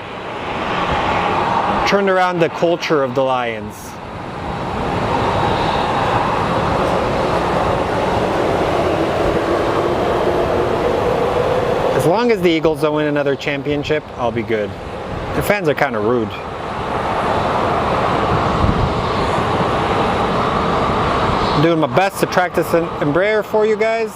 culture of the Lions. As long as the Eagles don't win another championship, I'll be good. The fans are kind of rude. I'm doing my best to track this Embraer for you guys.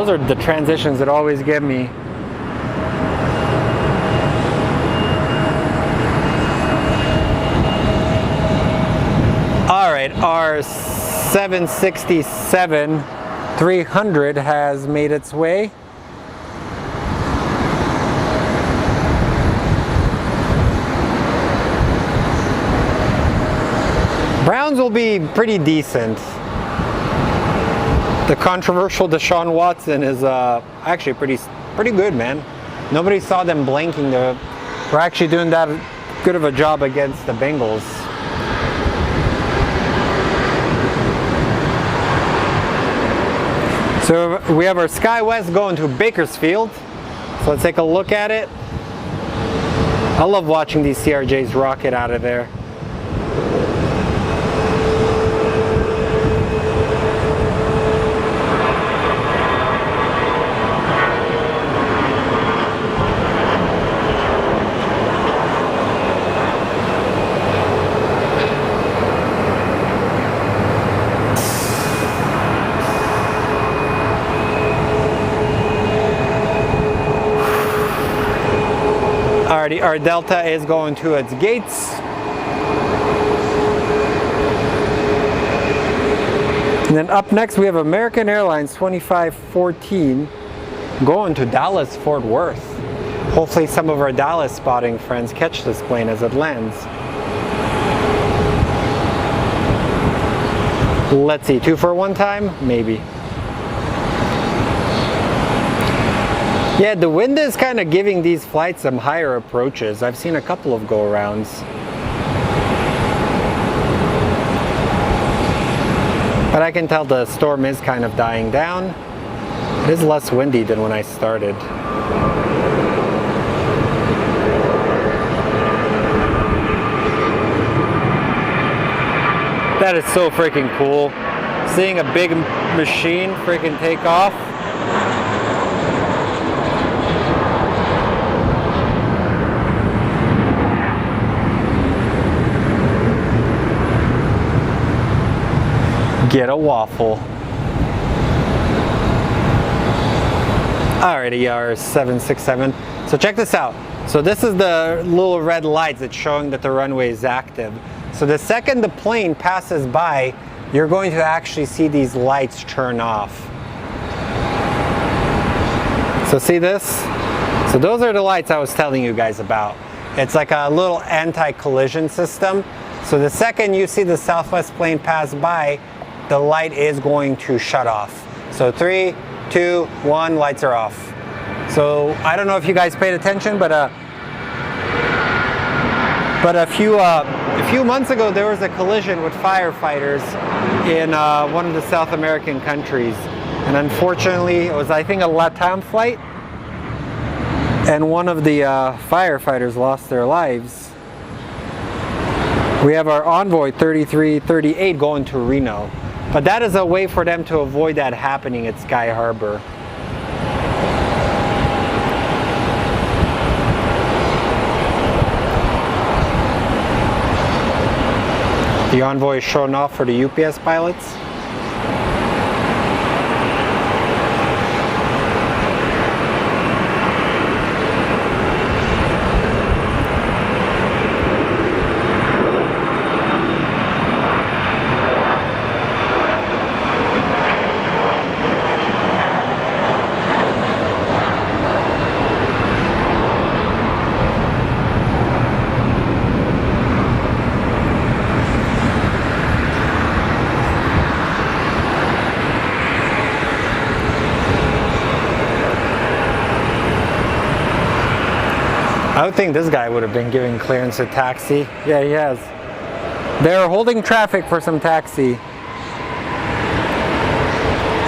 Those are the transitions that always get me. All right, our 767-300 has made its way. Browns will be pretty decent. The controversial Deshaun Watson is actually pretty good, man. Nobody saw them blanking. We're actually doing that good of a job against the Bengals. So we have our SkyWest going to Bakersfield. So let's take a look at it. I love watching these CRJs rocket out of there. Our Delta is going to its gates. And then up next we have American Airlines 2514 going to Dallas Fort Worth. Hopefully some of our Dallas spotting friends catch this plane as it lands. Let's see, 2 for 1 time? Maybe. Yeah, the wind is kind of giving these flights some higher approaches. I've seen a couple of go-arounds. But I can tell the storm is kind of dying down. It is less windy than when I started. That is so freaking cool. Seeing a big machine freaking take off. Get a waffle. Alrighty, our 767. So check this out. So this is the little red lights that's showing that the runway is active. So the second the plane passes by, you're going to actually see these lights turn off. So see this? So those are the lights I was telling you guys about. It's like a little anti-collision system. So the second you see the Southwest plane pass by, the light is going to shut off. So 3, 2, 1, lights are off. So I don't know if you guys paid attention, but a few months ago there was a collision with firefighters in one of the South American countries, and unfortunately it was, I think, a LATAM flight, and one of the firefighters lost their lives. We have our Envoy 3338 going to Reno. But that is a way for them to avoid that happening at Sky Harbor. The Envoy is showing off for the UPS pilots. I would think this guy would have been giving clearance to taxi. Yeah, he has. They're holding traffic for some taxi.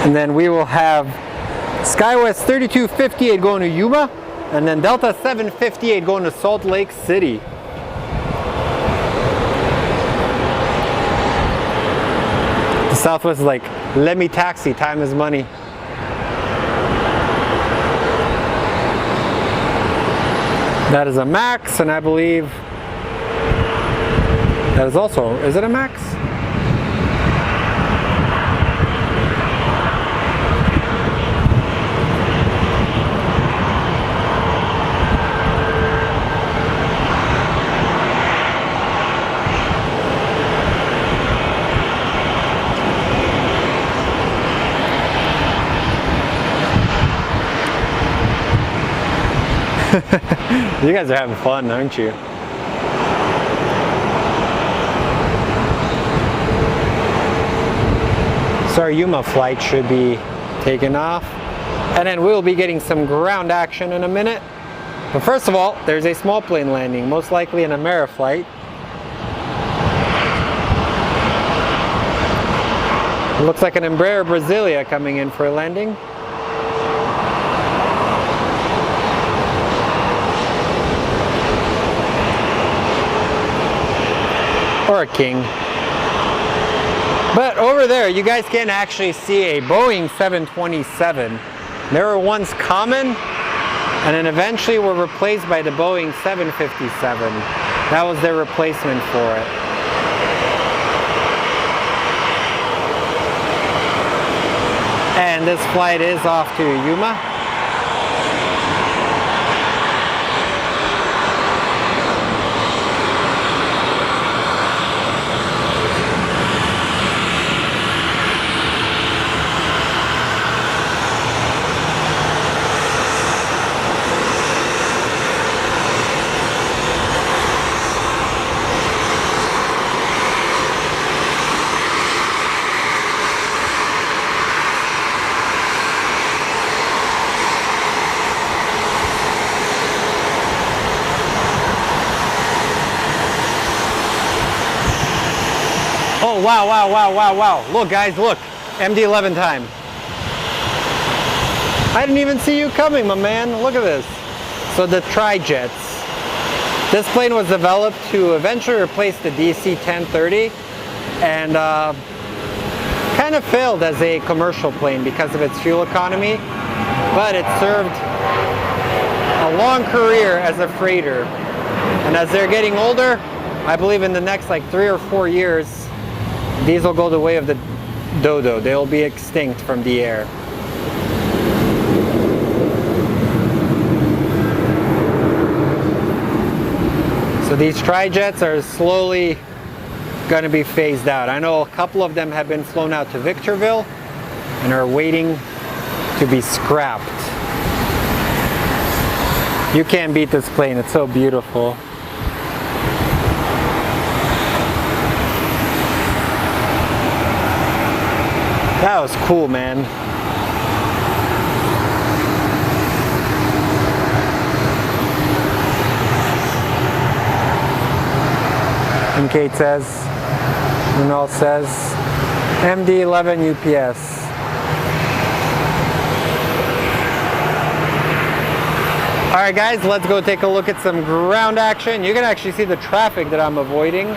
And then we will have SkyWest 3258 going to Yuma, and then Delta 758 going to Salt Lake City. The Southwest is like, let me taxi, time is money. That is a Max, and I believe that is also, is it a Max? You guys are having fun, aren't you? So our Yuma flight should be taken off. And then we'll be getting some ground action in a minute. But first of all, there's a small plane landing, most likely an Ameriflight. It looks like an Embraer Brasilia coming in for a landing. Or a King. But over there, you guys can actually see a Boeing 727. They were once common, and then eventually were replaced by the Boeing 757. That was their replacement for it. And this flight is off to Yuma. Oh, wow, wow, wow, wow, wow. Look, guys, look. MD-11 time. I didn't even see you coming, my man. Look at this. So the tri-jets. This plane was developed to eventually replace the DC-1030 and kind of failed as a commercial plane because of its fuel economy, but it served a long career as a freighter. And as they're getting older, I believe in the next like 3 or 4 years, these will go the way of the dodo. They'll be extinct from the air. So these tri-jets are slowly going to be phased out. I know a couple of them have been flown out to Victorville and are waiting to be scrapped. You can't beat this plane. It's so beautiful. That was cool, man. And Kate says, Renal says, MD-11 UPS. Alright guys, let's go take a look at some ground action. You can actually see the traffic that I'm avoiding.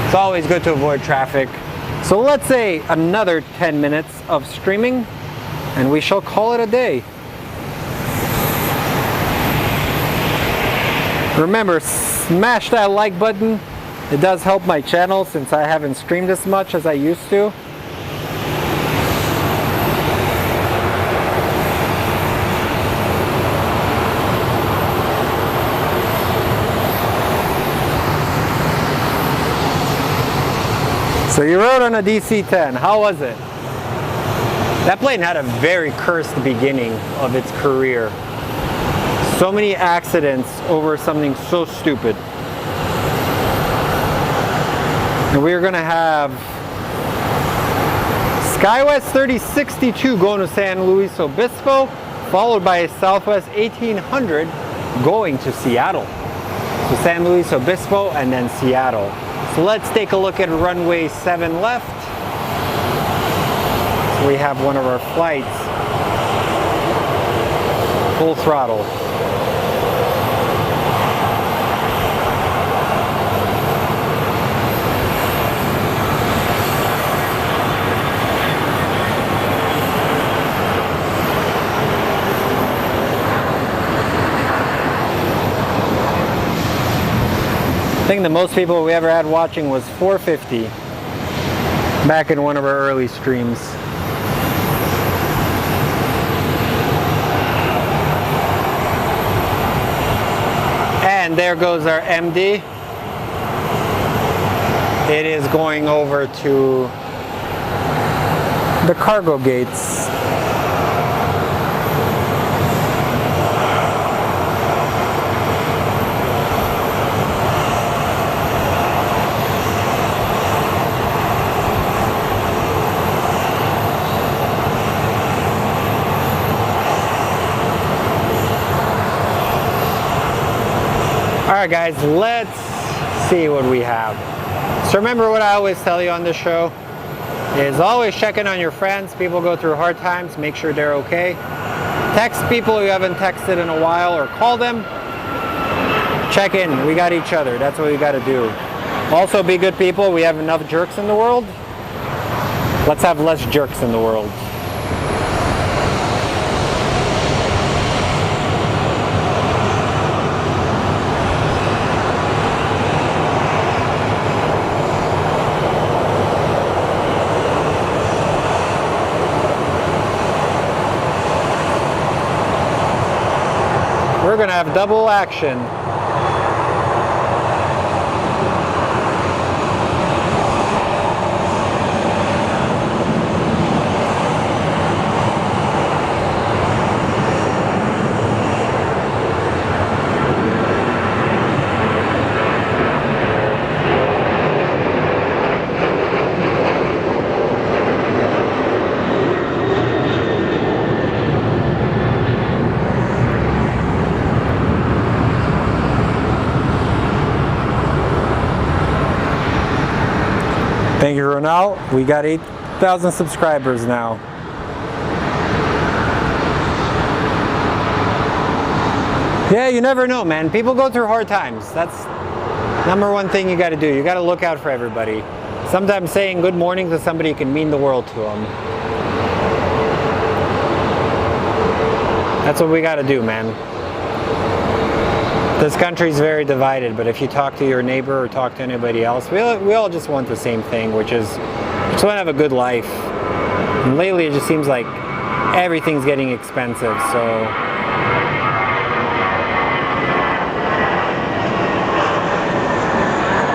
It's always good to avoid traffic. So let's say another 10 minutes of streaming and we shall call it a day. Remember, smash that like button. It does help my channel since I haven't streamed as much as I used to. So you rode on a DC-10, how was it? That plane had a very cursed beginning of its career. So many accidents over something so stupid. And we're gonna have SkyWest 3062 going to San Luis Obispo, followed by a Southwest 1800 going to Seattle. So San Luis Obispo and then Seattle. So let's take a look at runway 7 left. So we have one of our flights. Full throttle. I think the most people we ever had watching was 450 back in one of our early streams. And there goes our MD. It is going over to the cargo gates. Alright guys, let's see what we have. So remember what I always tell you on this show is always check in on your friends. People go through hard times, make sure they're okay. Text people you haven't texted in a while or call them. Check in, we got each other, that's what we got to do. Also be good people, we have enough jerks in the world. Let's have less jerks in the world. We're gonna have double action. Thank you, Ronald. We got 8,000 subscribers now. Yeah, you never know, man. People go through hard times. That's number one thing you got to do. You got to look out for everybody. Sometimes saying good morning to somebody can mean the world to them. That's what we got to do, man. This country is very divided, but if you talk to your neighbor or talk to anybody else, we all just want the same thing, which is just want to have a good life. And lately it just seems like everything's getting expensive, so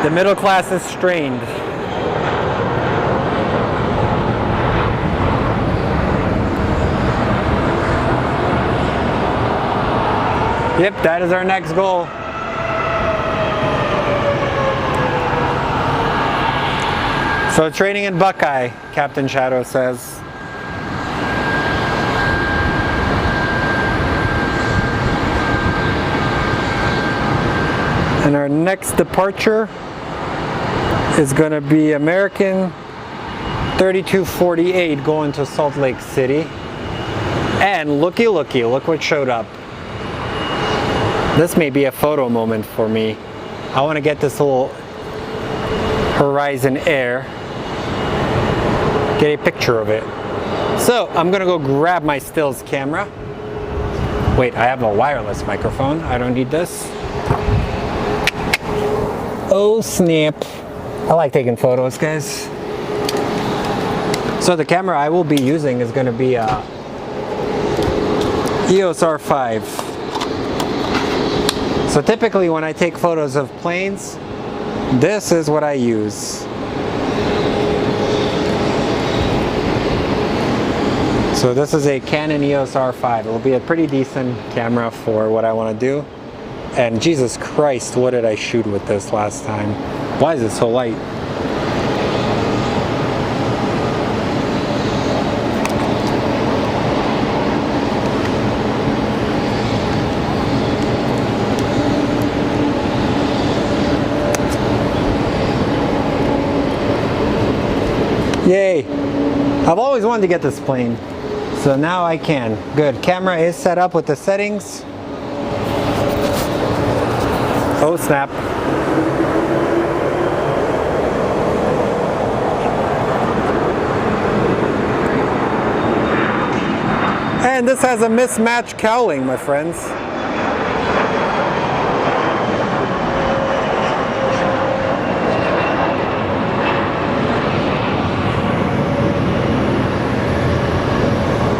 the middle class is strained. Yep, that is our next goal. So training in Buckeye, Captain Shadow says. And our next departure is going to be American 3248 going to Salt Lake City. And looky, look what showed up. This may be a photo moment for me. I want to get this little Horizon Air, get a picture of it. So I'm gonna go grab my stills camera. Wait, I have a wireless microphone. I don't need this. Oh snap. I like taking photos, guys. So the camera I will be using is gonna be a EOS R5. So typically when I take photos of planes, this is what I use. So this is a Canon EOS R5. It will be a pretty decent camera for what I want to do. And Jesus Christ, what did I shoot with this last time? Why is it so light? Yay! I've always wanted to get this plane, so now I can. Good. Camera is set up with the settings. Oh snap. And this has a mismatched cowling, my friends.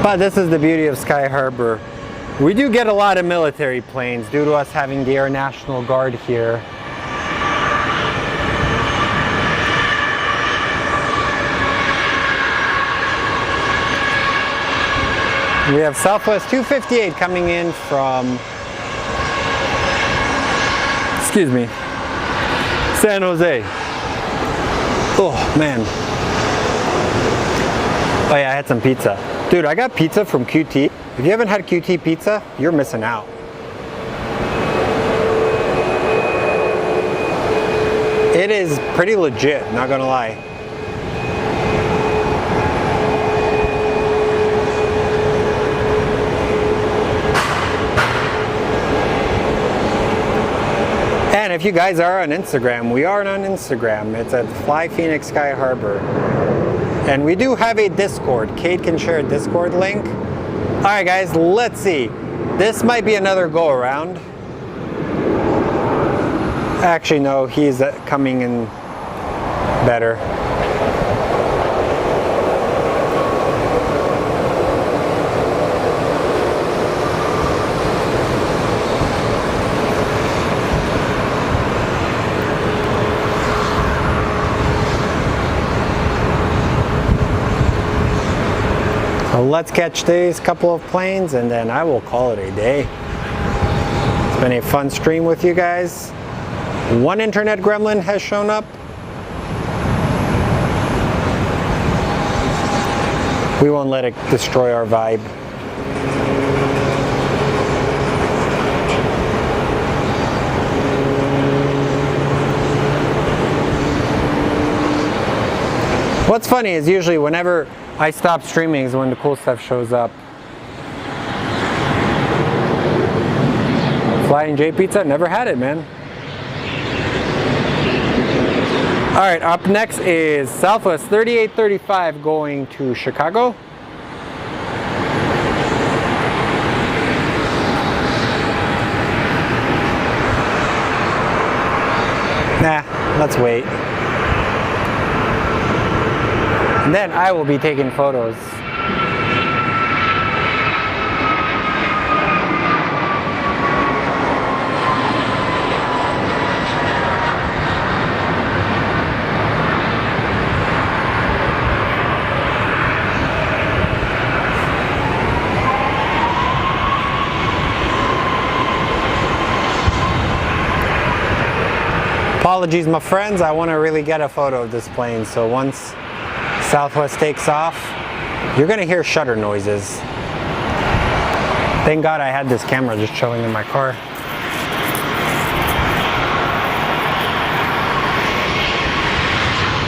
But this is the beauty of Sky Harbor. We do get a lot of military planes due to us having the Air National Guard here. We have Southwest 258 coming in from, excuse me, San Jose. Oh man. Oh yeah, I had some pizza. Dude, I got pizza from QT. If you haven't had QT pizza, you're missing out. It is pretty legit, not gonna lie. And if you guys are on Instagram, we are on Instagram. It's at Fly Phoenix Sky Harbor. And we do have a Discord. Kate can share a Discord link. All right, guys, let's see. This might be another go around. Actually, no, he's coming in better. So let's catch these couple of planes and then I will call it a day. It's been a fun stream with you guys. One internet gremlin has shown up. We won't let it destroy our vibe. What's funny is usually whenever I stop streaming is when the cool stuff shows up. Flying J Pizza, never had it, man. All right, up next is Southwest 3835 going to Chicago. Nah, let's wait. And then I will be taking photos. Apologies, my friends, I want to really get a photo of this plane, so once Southwest takes off, you're going to hear shutter noises. Thank God I had this camera just chilling in my car.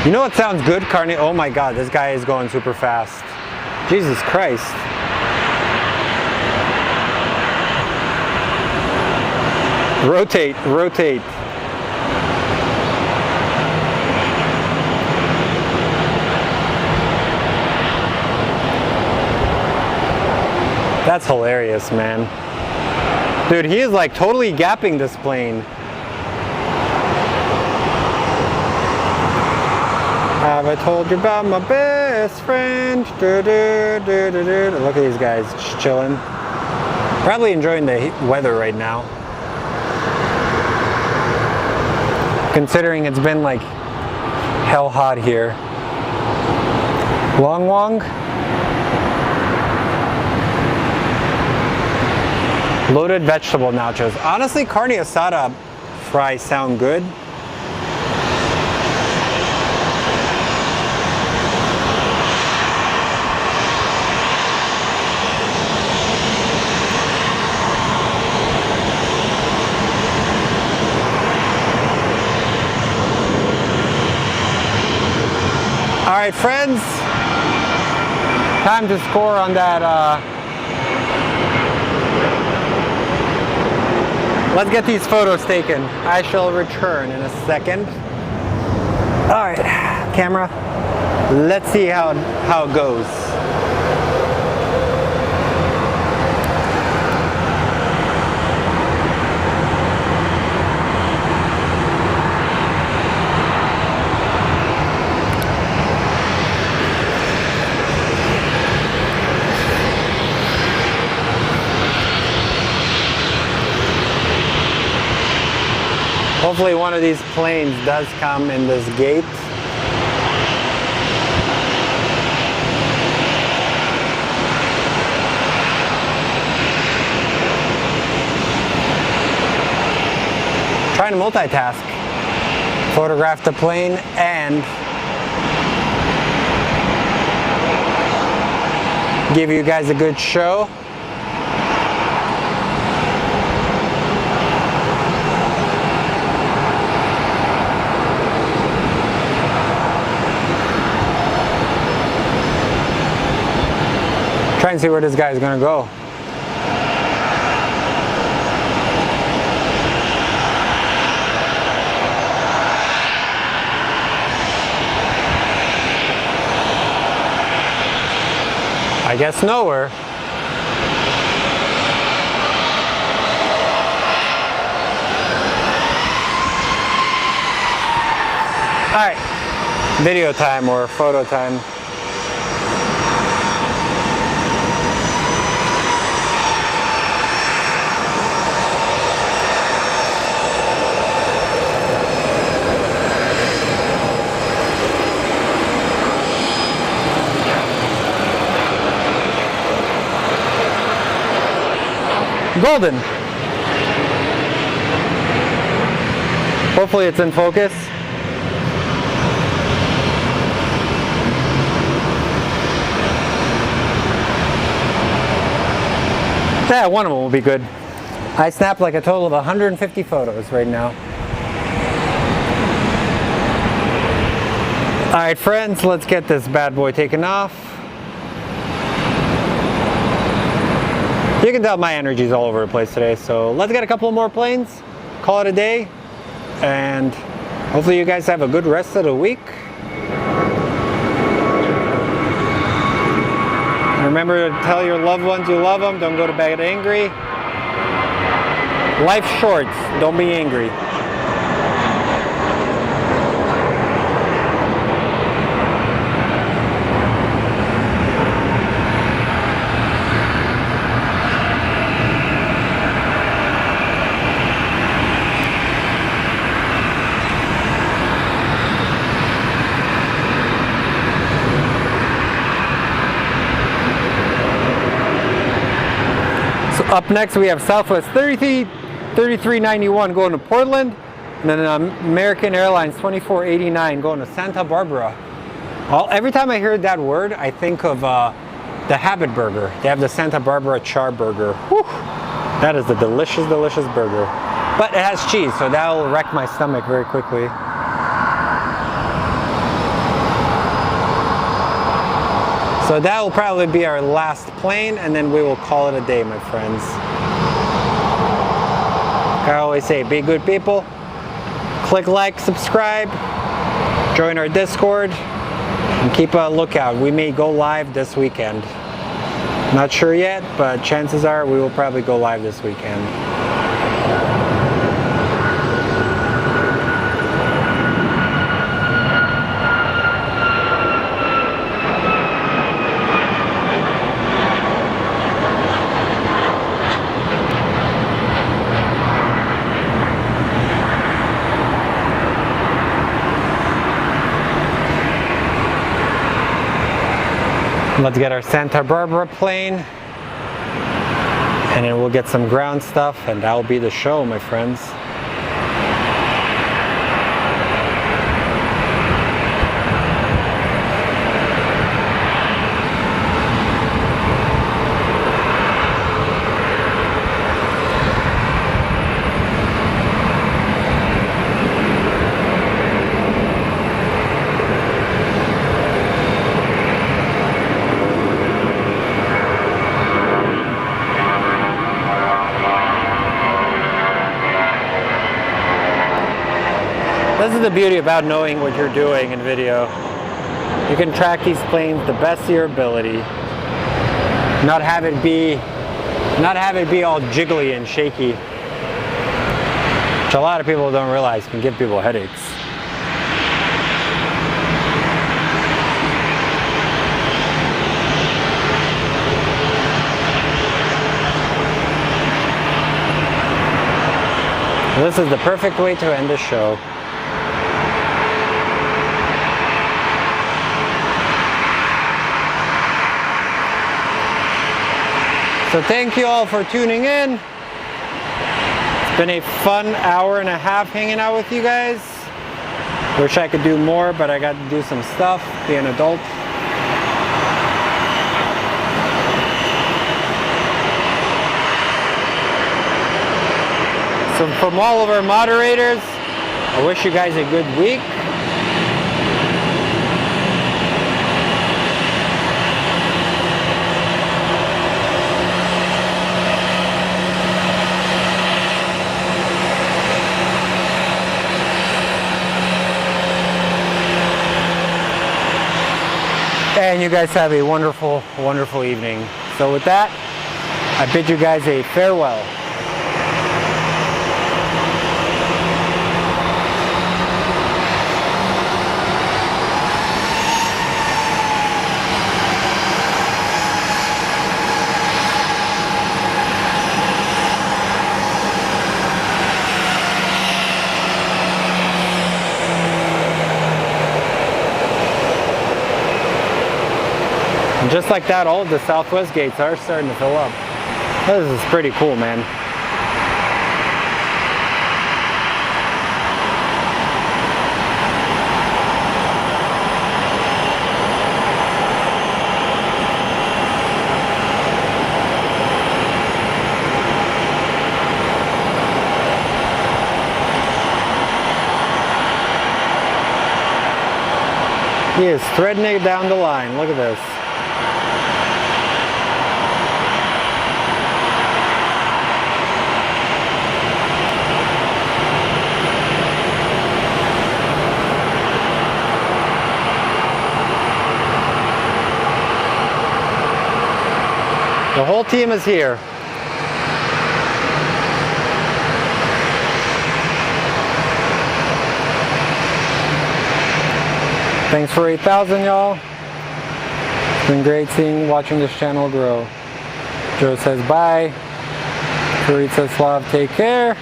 You know what sounds good, Carney? Oh my God, this guy is going super fast. Jesus Christ. Rotate, rotate. That's hilarious, man. Dude, he is like totally gapping this plane. Have I told you about my best friend? Look at these guys just chilling. Probably enjoying the weather right now. Considering it's been like hell hot here. Long Wong. Loaded vegetable nachos. Honestly, carne asada fries sound good. All right, friends. Time to score on that. Let's get these photos taken. I shall return in a second. All right, camera. Let's see how it goes. Hopefully one of these planes does come in this gate. trying to multitask. Photograph the plane and give you guys a good show. Try and see where this guy is going to go. I guess nowhere. All right, video time or photo time. Golden. Hopefully it's in focus. Yeah, one of them will be good. I snapped like a total of 150 photos right now. All right, friends, let's get this bad boy taken off. You can tell my energy's all over the place today, so let's get a couple more planes, call it a day, and hopefully you guys have a good rest of the week. And remember to tell your loved ones you love them, don't go to bed angry. Life's short, don't be angry. Up next we have Southwest 3391 going to Portland, and then American Airlines 2489 going to Santa Barbara. Every time I hear that word, I think of the Habit Burger. They have the Santa Barbara Char Burger. Whew. That is a delicious, delicious burger. But it has cheese, so that will wreck my stomach very quickly. So that will probably be our last plane, and then we will call it a day, my friends. I always say, be good people. Click like, subscribe, join our Discord, and keep a lookout. We may go live this weekend. Not sure yet, but chances are we will probably go live this weekend. Let's get our Santa Barbara plane, and then we'll get some ground stuff, and that'll be the show, my friends. This is the beauty about knowing what you're doing in video. You can track these planes the best of your ability. Not have it be all jiggly and shaky, which a lot of people don't realize can give people headaches. This is the perfect way to end the show. So thank you all for tuning in. been a fun hour and a half hanging out with you guys. Wish I could do more, but I got to do some stuff, be an adult. So from all of our moderators, I wish you guys a good week. And you guys have a wonderful, wonderful evening. So with that, I bid you guys a farewell. And just like that, all of the southwest gates are starting to fill up. This is pretty cool, man. He is threading it down the line. Look at this. The whole team is here. Thanks for 8,000, y'all. It's been great watching this channel grow. Joe says bye. Fareed says Slav, take care.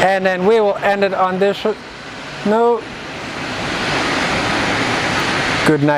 And then we will end it on this note. Good night.